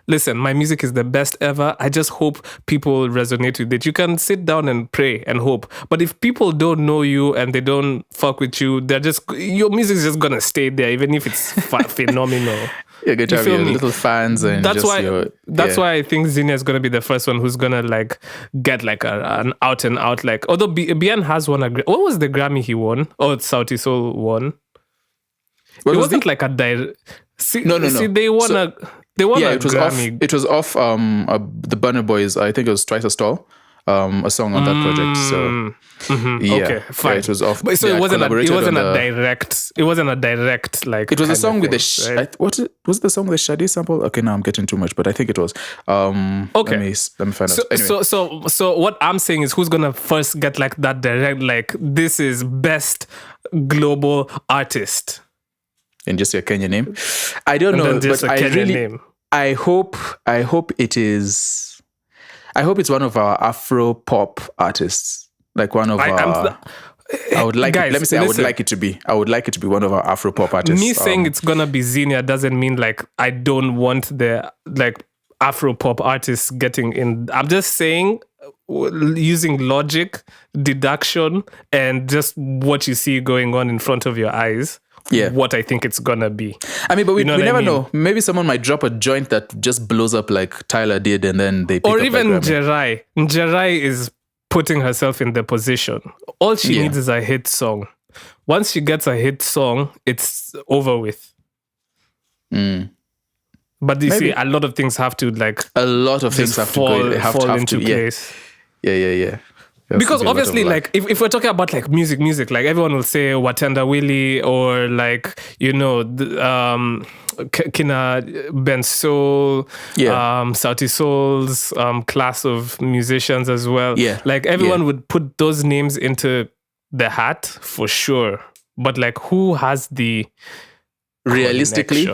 listen, my music is the best ever. I just hope people resonate with it. You can sit down and pray and hope. But if people don't know you and they don't fuck with you, your music is just gonna stay there, even if it's phenomenal. You're going to have your little fans, and that's why I think Zinnia is gonna be the first one who's gonna like get like an out and out like. Although Bien has won what was the Grammy he won? Oh, Sauti Soul won. It wasn't like a direct. No. See, they won a Grammy. It was off the Burner Boys. I think it was Twice as Tall. A song on that project. So okay, fine. It was off. So it wasn't a direct like. It was a song with the right? Was it the song with the Shadi sample? Okay, now I'm getting too much, but I think it was. Okay, let me find out. Anyway. So what I'm saying is, who's gonna first get like that direct? Like, this is best global artist. And just your Kenyan name. I don't know, but I hope it is. I hope it's one of our Afro-pop artists, like one of our. I would like. Guys, let me say, listen, I would like it to be. I would like it to be one of our Afro-pop artists. Me saying it's gonna be Zinnia doesn't mean like I don't want the like Afro-pop artists getting in. I'm just saying, using logic, deduction, and just what you see going on in front of your eyes. Yeah, what I think it's gonna be. I mean, but we never know. Maybe someone might drop a joint that just blows up like Tyler did, and then they pick or up even Jerai. Jerai is putting herself in the position. All she needs is a hit song. Once she gets a hit song, it's over with. But you see, a lot of things have to like. A lot of things have fall to into place. Yeah. Because obviously, like, if we're talking about like music, like everyone will say Watendawili or like, you know, Kina Ben Soul, Sauti Soul's class of musicians as well. Yeah. Like everyone would put those names into the hat for sure. But like, who has the realistically?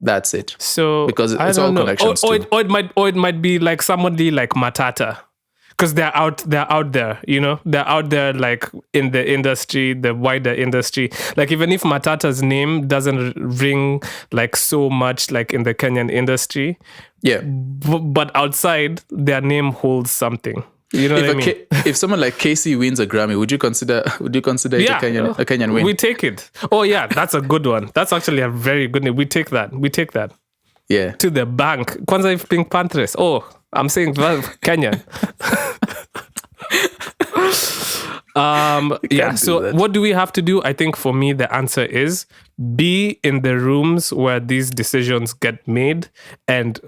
That's it. So because it's all connections. Or it might be like somebody like Matata, because they're out there. You know, they're out there like in the industry, the wider industry. Like even if Matata's name doesn't ring like so much like in the Kenyan industry, but outside their name holds something. You know what I mean? If someone like Casey wins a Grammy, would you consider it a Kenyan win? We take it. Oh yeah, that's a good one. That's actually a very good name. We take that. Yeah. To the bank. Kwanza if Pink Panthers. Oh, I'm saying Kenyan. So what do we have to do? I think for me the answer is be in the rooms where these decisions get made and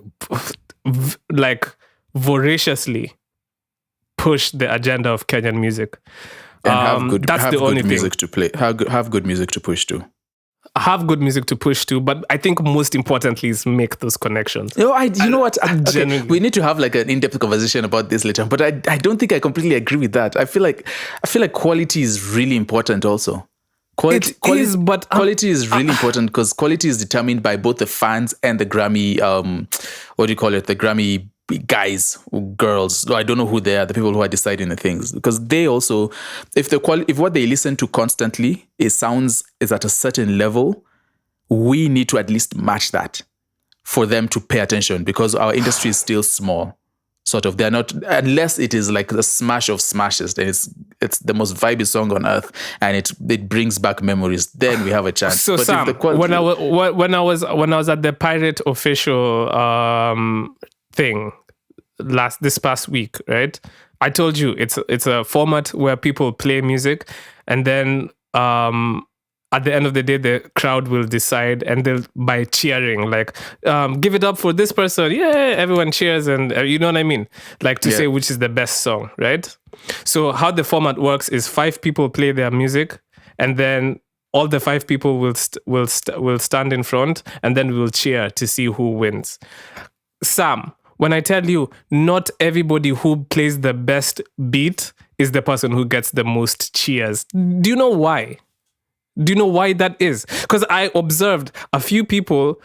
like voraciously push the agenda of Kenyan music. And have good music to play. Have good music to push too. have good music to push to, but I think most importantly is make those connections. You know what? Okay, we need to have like an in-depth conversation about this later. But I don't think I completely agree with that. I feel like quality is really important also. Quality is really important because quality is determined by both the fans and the Grammy. What do you call it? The Grammy guys or girls. I don't know who they are. The people who are deciding the things, because they also, if what they listen to constantly is at a certain level, we need to at least match that for them to pay attention, because our industry is still small. Sort of, they're not, unless it is like the smash of smashes, then it's the most vibey song on earth, and it brings back memories. Then we have a chance. So but Sam, when I was at the Pirate official thing this past week, right? I told you it's a format where people play music, and then at the end of the day, the crowd will decide, and they'll, by cheering, like, give it up for this person. Yeah, everyone cheers, and you know what I mean? Like to say which is the best song, right? So how the format works is 5 people play their music, and then all the 5 people will stand in front, and then we'll cheer to see who wins. Sam, when I tell you not everybody who plays the best beat is the person who gets the most cheers, do you know why? Do you know why that is? Because I observed a few people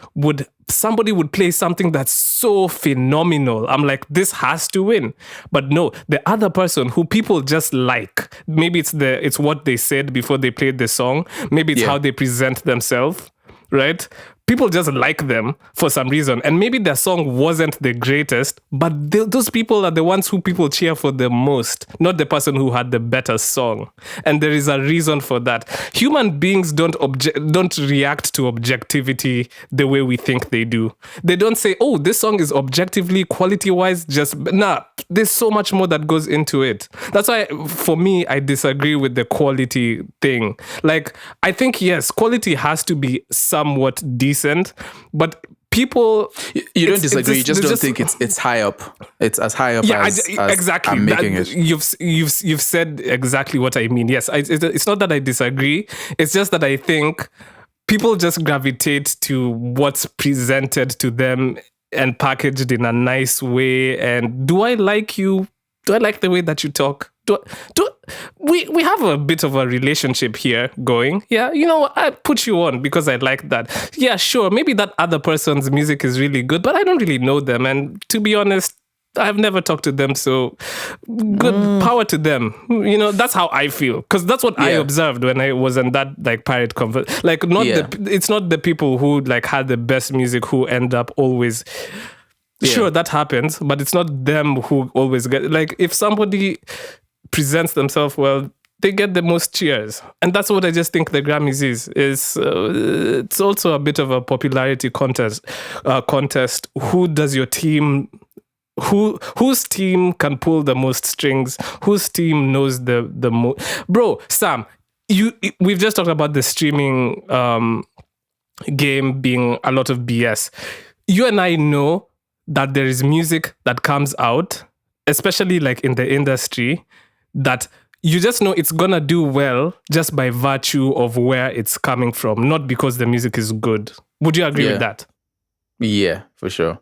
somebody would play something that's so phenomenal. I'm like, this has to win. But no, the other person who people just like, maybe it's what they said before they played the song. Maybe it's how they present themselves, right? People just like them for some reason. And maybe their song wasn't the greatest, but those people are the ones who people cheer for the most, not the person who had the better song. And there is a reason for that. Human beings don't react to objectivity the way we think they do. They don't say, oh, this song is objectively, quality-wise, there's so much more that goes into it. That's why, for me, I disagree with the quality thing. Like, I think, yes, quality has to be somewhat decent, but people, you don't disagree. You just don't think it's high up. It's as high up as exactly. I'm making it. You've said exactly what I mean. Yes, it's not that I disagree. It's just that I think people just gravitate to what's presented to them and packaged in a nice way. And do I like you? Do I like the way that you talk? We have a bit of a relationship here going. Yeah, you know, I put you on because I like that. Yeah, sure, maybe that other person's music is really good, but I don't really know them. And to be honest, I've never talked to them, so good power to them. You know, that's how I feel, because that's what I observed when I was in that like pirate conference. Like, it's not the people who like had the best music who end up always. Sure, that happens, but it's not them who always get, like, if somebody presents themselves well, they get the most cheers. And that's what I just think the Grammys is. It's also a bit of a popularity contest. Who does your team, whose team can pull the most strings? Whose team knows the most? Bro, Sam, we've just talked about the streaming game being a lot of BS. You and I know that there is music that comes out, especially like in the industry, that you just know it's gonna do well just by virtue of where it's coming from, not because the music is good. Would you agree with that? Yeah, for sure.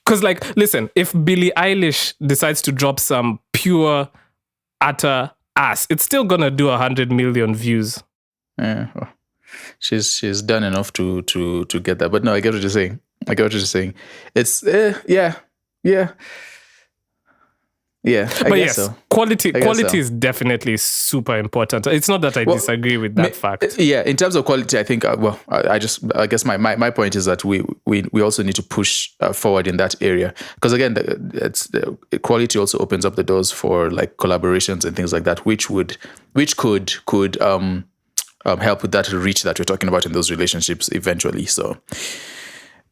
Because, like, listen, if Billie Eilish decides to drop some pure, utter ass, it's still gonna do 100 million views. Yeah, well, she's done enough to get that. But no, I get what you're saying. It's quality is definitely super important. It's not that I disagree with that fact. Yeah, in terms of quality, I think I guess my point is that we also need to push forward in that area, because again, the quality also opens up the doors for like collaborations and things like that, which could help with that reach that we're talking about in those relationships eventually. So.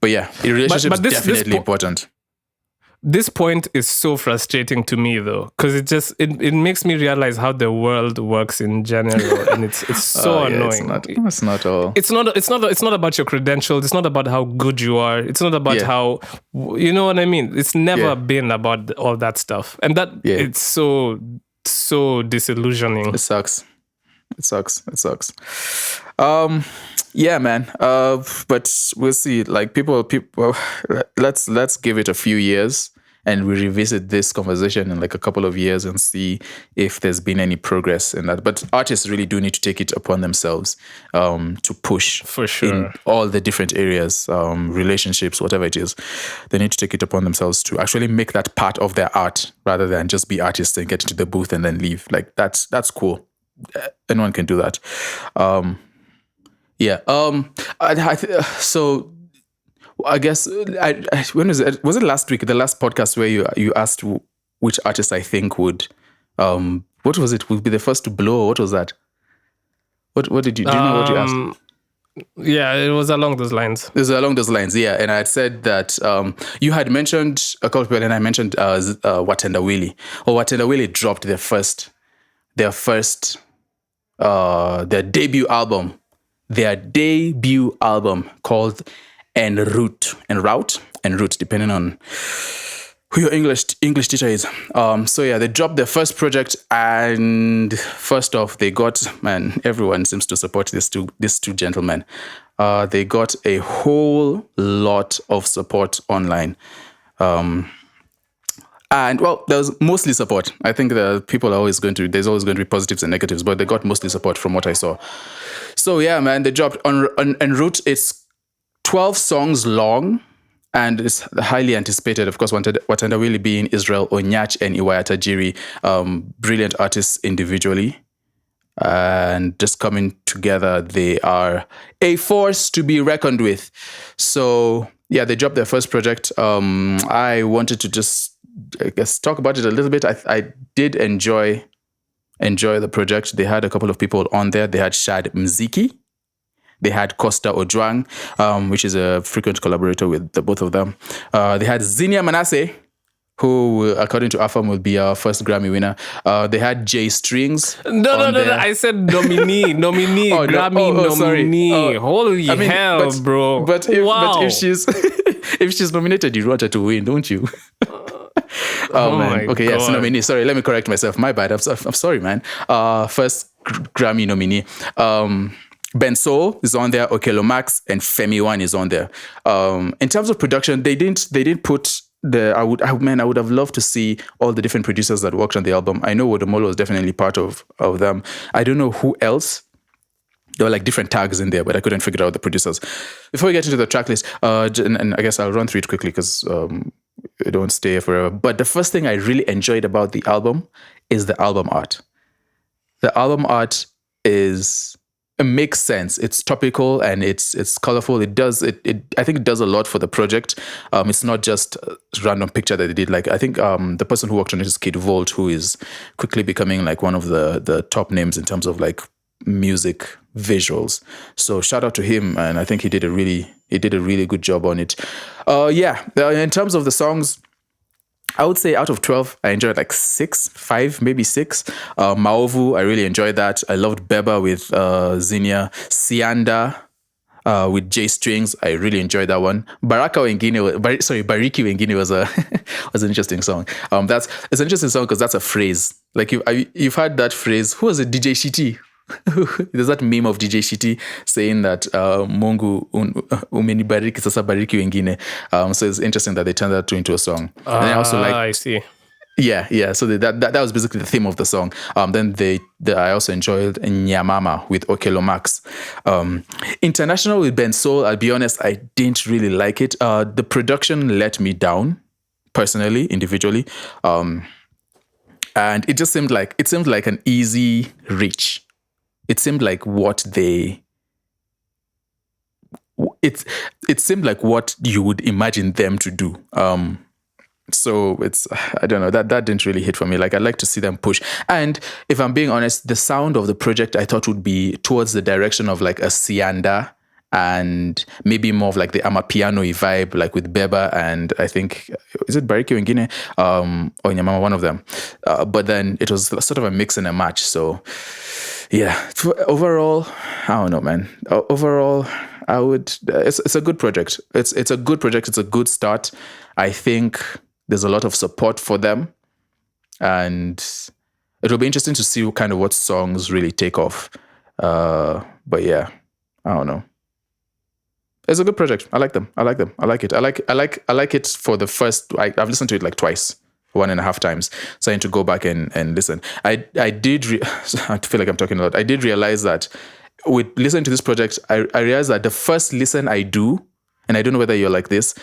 But yeah, relationships definitely important. This point is so frustrating to me though, because it makes me realize how the world works in general, and it's so annoying. It's not all. It's not about your credentials. It's not about how good you are. It's not about how, you know what I mean. It's never been about all that stuff, and that it's so disillusioning. It sucks. Yeah, man. But we'll see. Like people. Let's give it a few years, and we revisit this conversation in like a couple of years and see if there's been any progress in that. But artists really do need to take it upon themselves to push For sure. in all the different areas, relationships, whatever it is. They need to take it upon themselves to actually make that part of their art rather than just be artists and get into the booth and then leave. Like that's cool. Anyone can do that. Yeah. So I guess when was it? Was it last week? The last podcast where you asked which artist I think would what was it? Would be the first to blow? Or what was that? What did you do? You know what you asked? Yeah, it was along those lines. It was along those lines, yeah. And I had said that you had mentioned a couple of people, and I mentioned Watendawili. Or Watendawili dropped their debut album. Their debut album called En Route, depending on who your English teacher is. So yeah, they dropped their first project, and first off, they got, man, everyone seems to support these two gentlemen. They got a whole lot of support online. And well, there's mostly support. I think there's always going to be positives and negatives, but they got mostly support from what I saw. So yeah, man, they dropped on En Route. It's 12 songs long, and it's highly anticipated. Of course, Watendawili being Israel Onyach and Iwaya Tajiri, brilliant artists individually, and just coming together, they are a force to be reckoned with. So yeah, they dropped their first project. I wanted to just, I guess, talk about it a little bit. I did enjoy the project. They had a couple of people on there. They had Shad Mziki. They had Costa Ojwang, which is a frequent collaborator with the both of them. They had Zinia Manasseh, who, according to AFAM, will be our first Grammy winner. They had J Strings. No. I said nominee, Grammy nominee. Holy hell, bro! But if she's nominated, you want her to win, don't you? Oh man. Okay, yes, nominee. Sorry, let me correct myself. My bad. I'm sorry, man. First Grammy nominee. Ben Soul is on there. Okelo Max and Femi One is on there. In terms of production, they didn't put I would have loved to see all the different producers that worked on the album. I know Wodomolo was definitely part of them. I don't know who else. There were like different tags in there, but I couldn't figure out the producers. Before we get into the track list, and I guess I'll run through it quickly because it don't stay forever. But the first thing I really enjoyed about the album is the album art. The album art it makes sense. It's topical and it's colorful. I think it does a lot for the project. It's not just a random picture that they did. Like I think the person who worked on it is Kid Volt, who is quickly becoming like one of the top names in terms of like music visuals. So shout out to him, and I think he did a really good job on it. In terms of the songs, I would say out of 12, I enjoyed like 5, maybe 6. Maovu, I really enjoyed that. I loved Beba with Zinia. Sianda with J Strings, I really enjoyed that one. Bariki Wengine was was an interesting song. It's an interesting song because that's a phrase. Like you've heard that phrase. Who was it? DJ Shiti. There's that meme of DJ Shiti saying that Mungu umenibariki sasa bariki wengine. So it's interesting that they turned that into a song. And I also I see. Yeah. So that was basically the theme of the song. Then I also enjoyed Nyamama with Okelo Max. International with Ben Soul, I'll be honest, I didn't really like it. The production let me down, personally, individually. And it just seemed like an easy reach. It seemed like it seemed like what you would imagine them to do. So I don't know, that didn't really hit for me. Like I'd like to see them push. And if I'm being honest, the sound of the project I thought would be towards the direction of like a Sianda and maybe more of like the Amapiano vibe, like with Beba and I think, is it Bariki Wengine? Or Nyamama, one of them. But then it was sort of a mix and a match. So yeah, overall, I don't know, man. Overall, it's a good project. It's a good project. It's a good start. I think there's a lot of support for them. And it'll be interesting to see what songs really take off. But yeah, I don't know. It's a good project. I like them. I like it. I like it for the first. I've listened to it like twice, 1.5 times. So I need to go back and listen. I did. I feel like I'm talking a lot. I did realize that with listening to this project, I realized that the first listen I do, and I don't know whether you're like this.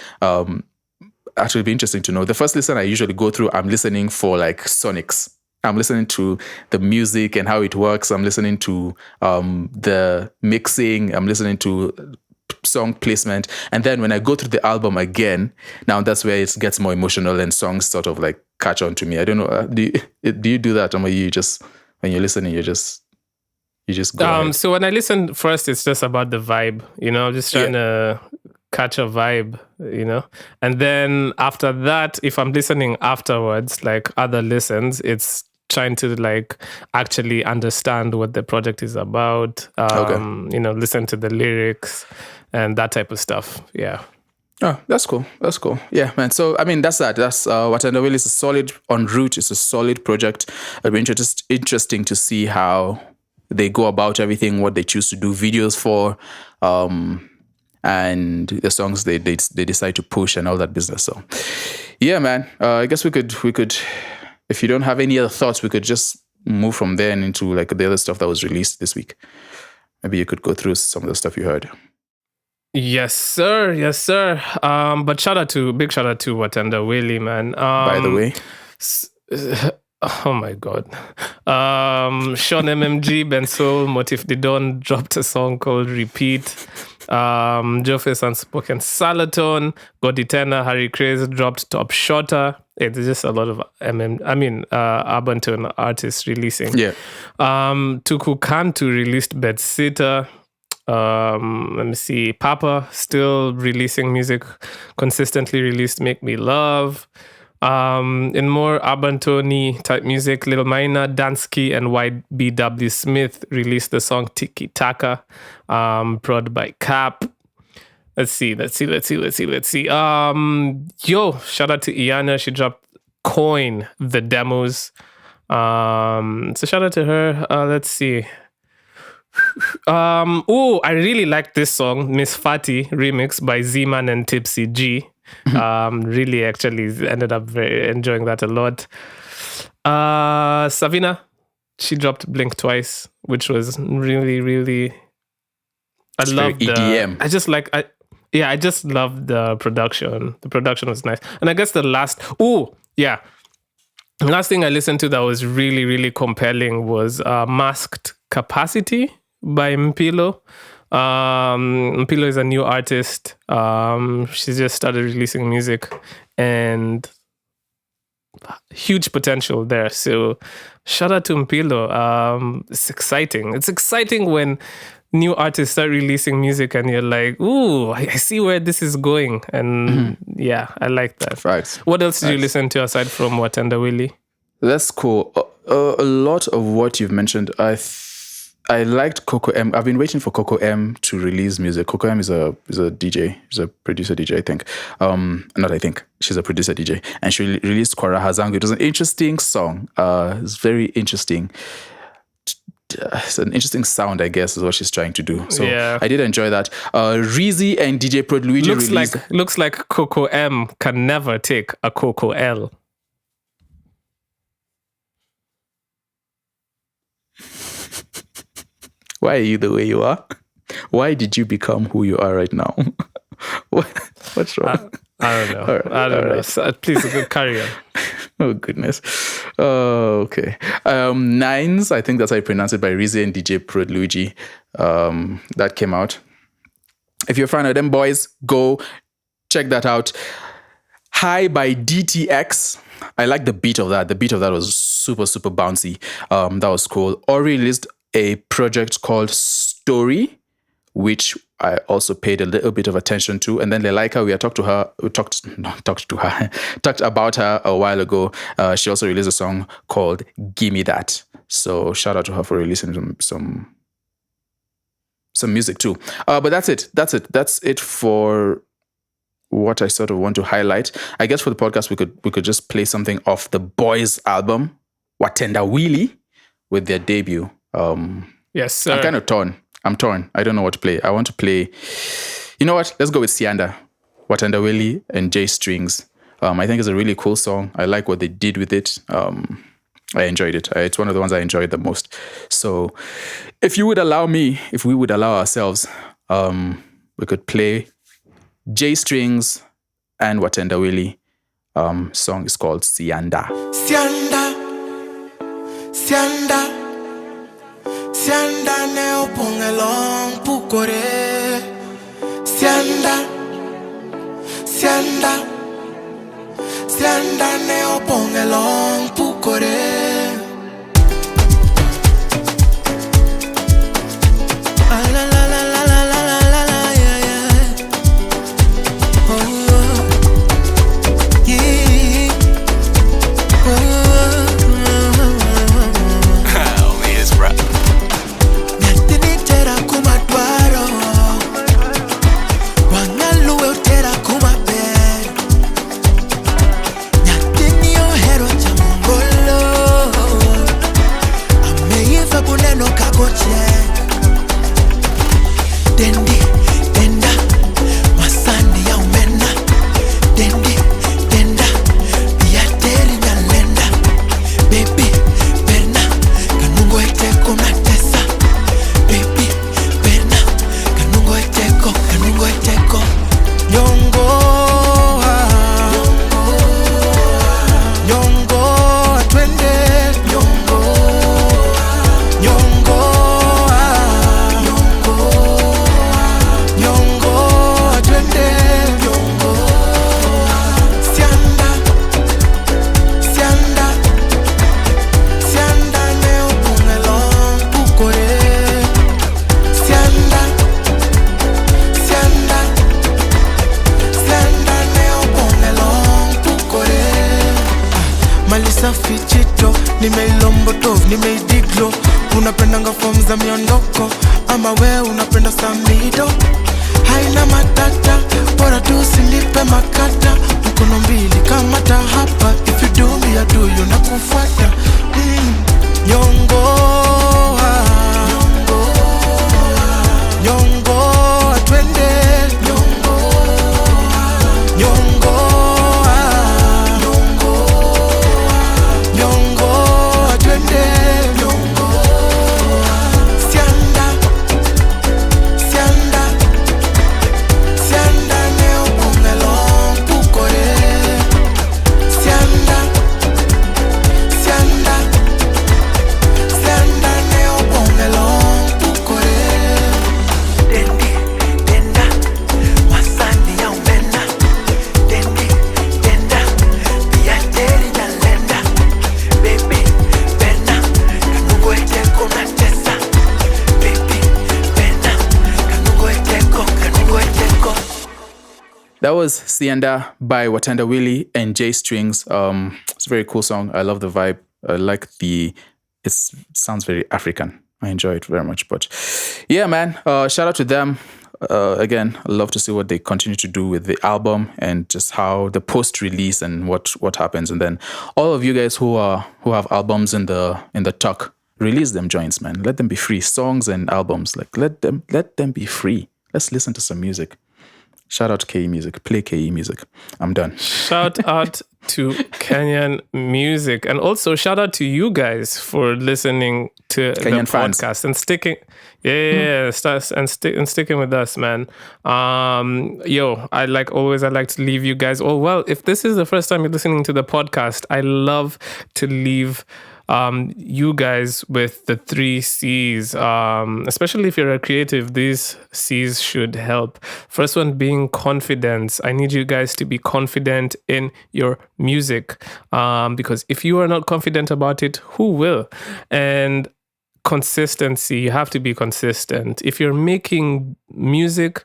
Actually, it'd be interesting to know. The first listen I usually go through, I'm listening for like sonics. I'm listening to the music and how it works. I'm listening to the mixing. I'm listening to song placement. And then when I go through the album again, now that's where it gets more emotional and songs sort of like catch on to me. I don't know. Do you do that? Or you just, when you're listening, you just go ahead? So when I listen first, it's just about the vibe, just trying to catch a vibe, and then after that, if I'm listening afterwards, like other listens, it's trying to like actually understand what the project is about, listen to the lyrics and that type of stuff. Yeah. Oh, that's cool. Yeah, man. So, I mean, that's that. That's Watendawili is a solid, En Route. It's a solid project. It'll be interesting to see how they go about everything, what they choose to do videos for, and the songs they decide to push and all that business. So, yeah, man. I guess we could, if you don't have any other thoughts, we could just move from there and into like the other stuff that was released this week. Maybe you could go through some of the stuff you heard. Yes, sir. But big shout out to Watendawili, man. By the way. Oh my God. Sean MMG, Ben Soul, Motif the Dawn dropped a song called Repeat. Joffe's Unspoken Salaton, Godi Tena, Harry Craze dropped Top Shotter. It's just a lot of urban tone artists releasing. Yeah. Tuku Kantu released Bedsitter. Let me see. Papa still releasing music, consistently released Make Me Love. In more urban Tony type music, Little Minor, Dansky, and YBW Smith released the song Tiki Taka, prod by Cap. Let's see. Shout out to Iana. She dropped Coin, the demos. So shout out to her. Let's see. I really like this song, Miss Fatty remix by Z-Man and Tipsy G. Really actually ended up enjoying that a lot. Savina, she dropped Blink Twice, which was really, really, I love EDM. I just love the production. The production was nice. And I guess the last thing I listened to that was really, really compelling was Masked Capacity by Mpilo. Mpilo is a new artist. She's just started releasing music and huge potential there. So shout out to Mpilo. It's exciting. It's exciting when new artists start releasing music and you're like, ooh, I see where this is going. And yeah, I like that. Right. What else did you listen to aside from Watendawili? That's cool. A lot of what you've mentioned, I liked Coco M. I've been waiting for Coco M to release music. Coco M is a DJ. She's a producer DJ, I think. Not I think. She's a producer DJ. And she released Kwara Hazangu. It was an interesting song. It's very interesting. It's an interesting sound, I guess, is what she's trying to do. So yeah. I did enjoy that. Rizzy and DJ Prod Luigi looks like Coco M can never take a Coco L. Why are you the way you are? Why did you become who you are right now? What's wrong? I don't know. I don't know. So, please, carry on. Oh, goodness. Okay. Nines, I think that's how you pronounce it, by Rizzy and DJ Prod Luigi. That came out. If you're a fan of them boys, go check that out. High by DTX. I like the beat of that. The beat of that was super, super bouncy. That was cool. Ori released a project called Story, which I also paid a little bit of attention to. And then Lelaika, we talked about her a while ago. She also released a song called Gimme That. So shout out to her for releasing some music too. But that's it. That's it for what I sort of want to highlight. I guess for the podcast, we could just play something off the boys' album, Watendawili, with their debut. Yes, sir. I'm kind of torn. I don't know what to play. I want to play. You know what? Let's go with Sianda, Watendawili, and J Strings. I think it's a really cool song. I like what they did with it. I enjoyed it. It's one of the ones I enjoyed the most. So if we would allow ourselves, we could play J Strings and Watendawili. Song is called Sianda. Sianda, Sianda, Sianda ne opongelong pukore. Sianda, Sianda, Sianda ne opongelong pukore. Unapendanga form za miondoko ama we unapenda samido. Haina matata, bora tu usinipe makata. Mkono mbili kamata hapa. If you do me I do you, nakufuata. Nyongo Nyongo twende. Nyongo Nyongo Nyongo twende. That was Sianda by Watendawili and J Strings. It's a very cool song. I love the vibe. I like it sounds very African. I enjoy it very much. But yeah, man, shout out to them. Again, I love to see what they continue to do with the album and just how the post-release and what happens. And then all of you guys who have albums in the tuck, release them joints, man. Let them be free. Songs and albums, like let them be free. Let's listen to some music. Shout out to KE Music. Play KE Music. I'm done. Shout out to Kenyan music. And also shout out to you guys for listening to Kenyan the podcast fans. and sticking. And sticking with us, man. I like to leave you guys. Oh, well, if this is the first time you're listening to the podcast, I love to leave you guys with the 3 C's, especially if you're a creative. These C's should help. First one being confidence. I need you guys to be confident in your music, because if you are not confident about it, who will? And consistency. You have to be consistent. If you're making music,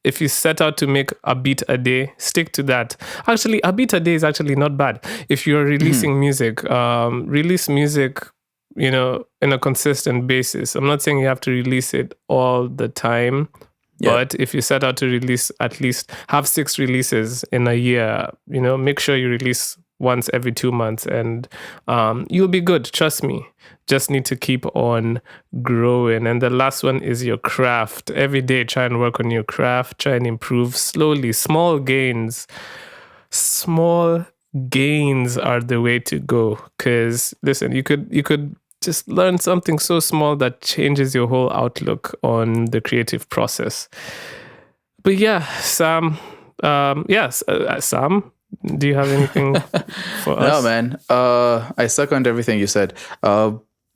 if you set out to make a beat a day, stick to that. Actually, a beat a day is actually not bad. If you're releasing music, release music, in a consistent basis. I'm not saying you have to release it all the time, but if you set out to release, at least have 6 releases in a year, make sure you release once every 2 months, and you'll be good. Trust me. Just need to keep on growing. And the last one is your craft. Every day, try and work on your craft. Try and improve slowly. Small gains. Small gains are the way to go. Because listen, you could just learn something so small that changes your whole outlook on the creative process. But yeah, Sam. Sam, do you have anything for us? No, man. I second everything you said.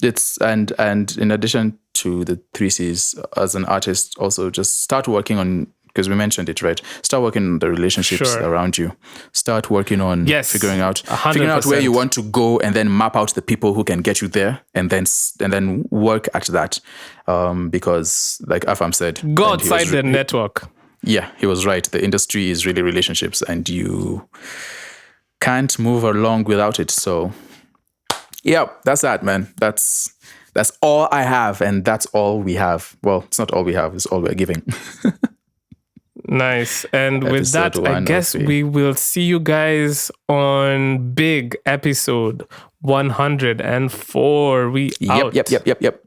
It's and in addition to the 3 C's, as an artist, also just start working on, because we mentioned it, right? Start working on the relationships around you. Start working on figuring out 100%. where you want to go, and then map out the people who can get you there, and then work at that. Because, like Afam said, go outside the network. Yeah, he was right. The industry is really relationships, and you can't move along without it. So, yeah, that's that, man. That's all I have, and that's all we have. Well, it's not all we have; it's all we're giving. Nice. And with that, I guess we will see you guys on big episode 104. We out. Yep.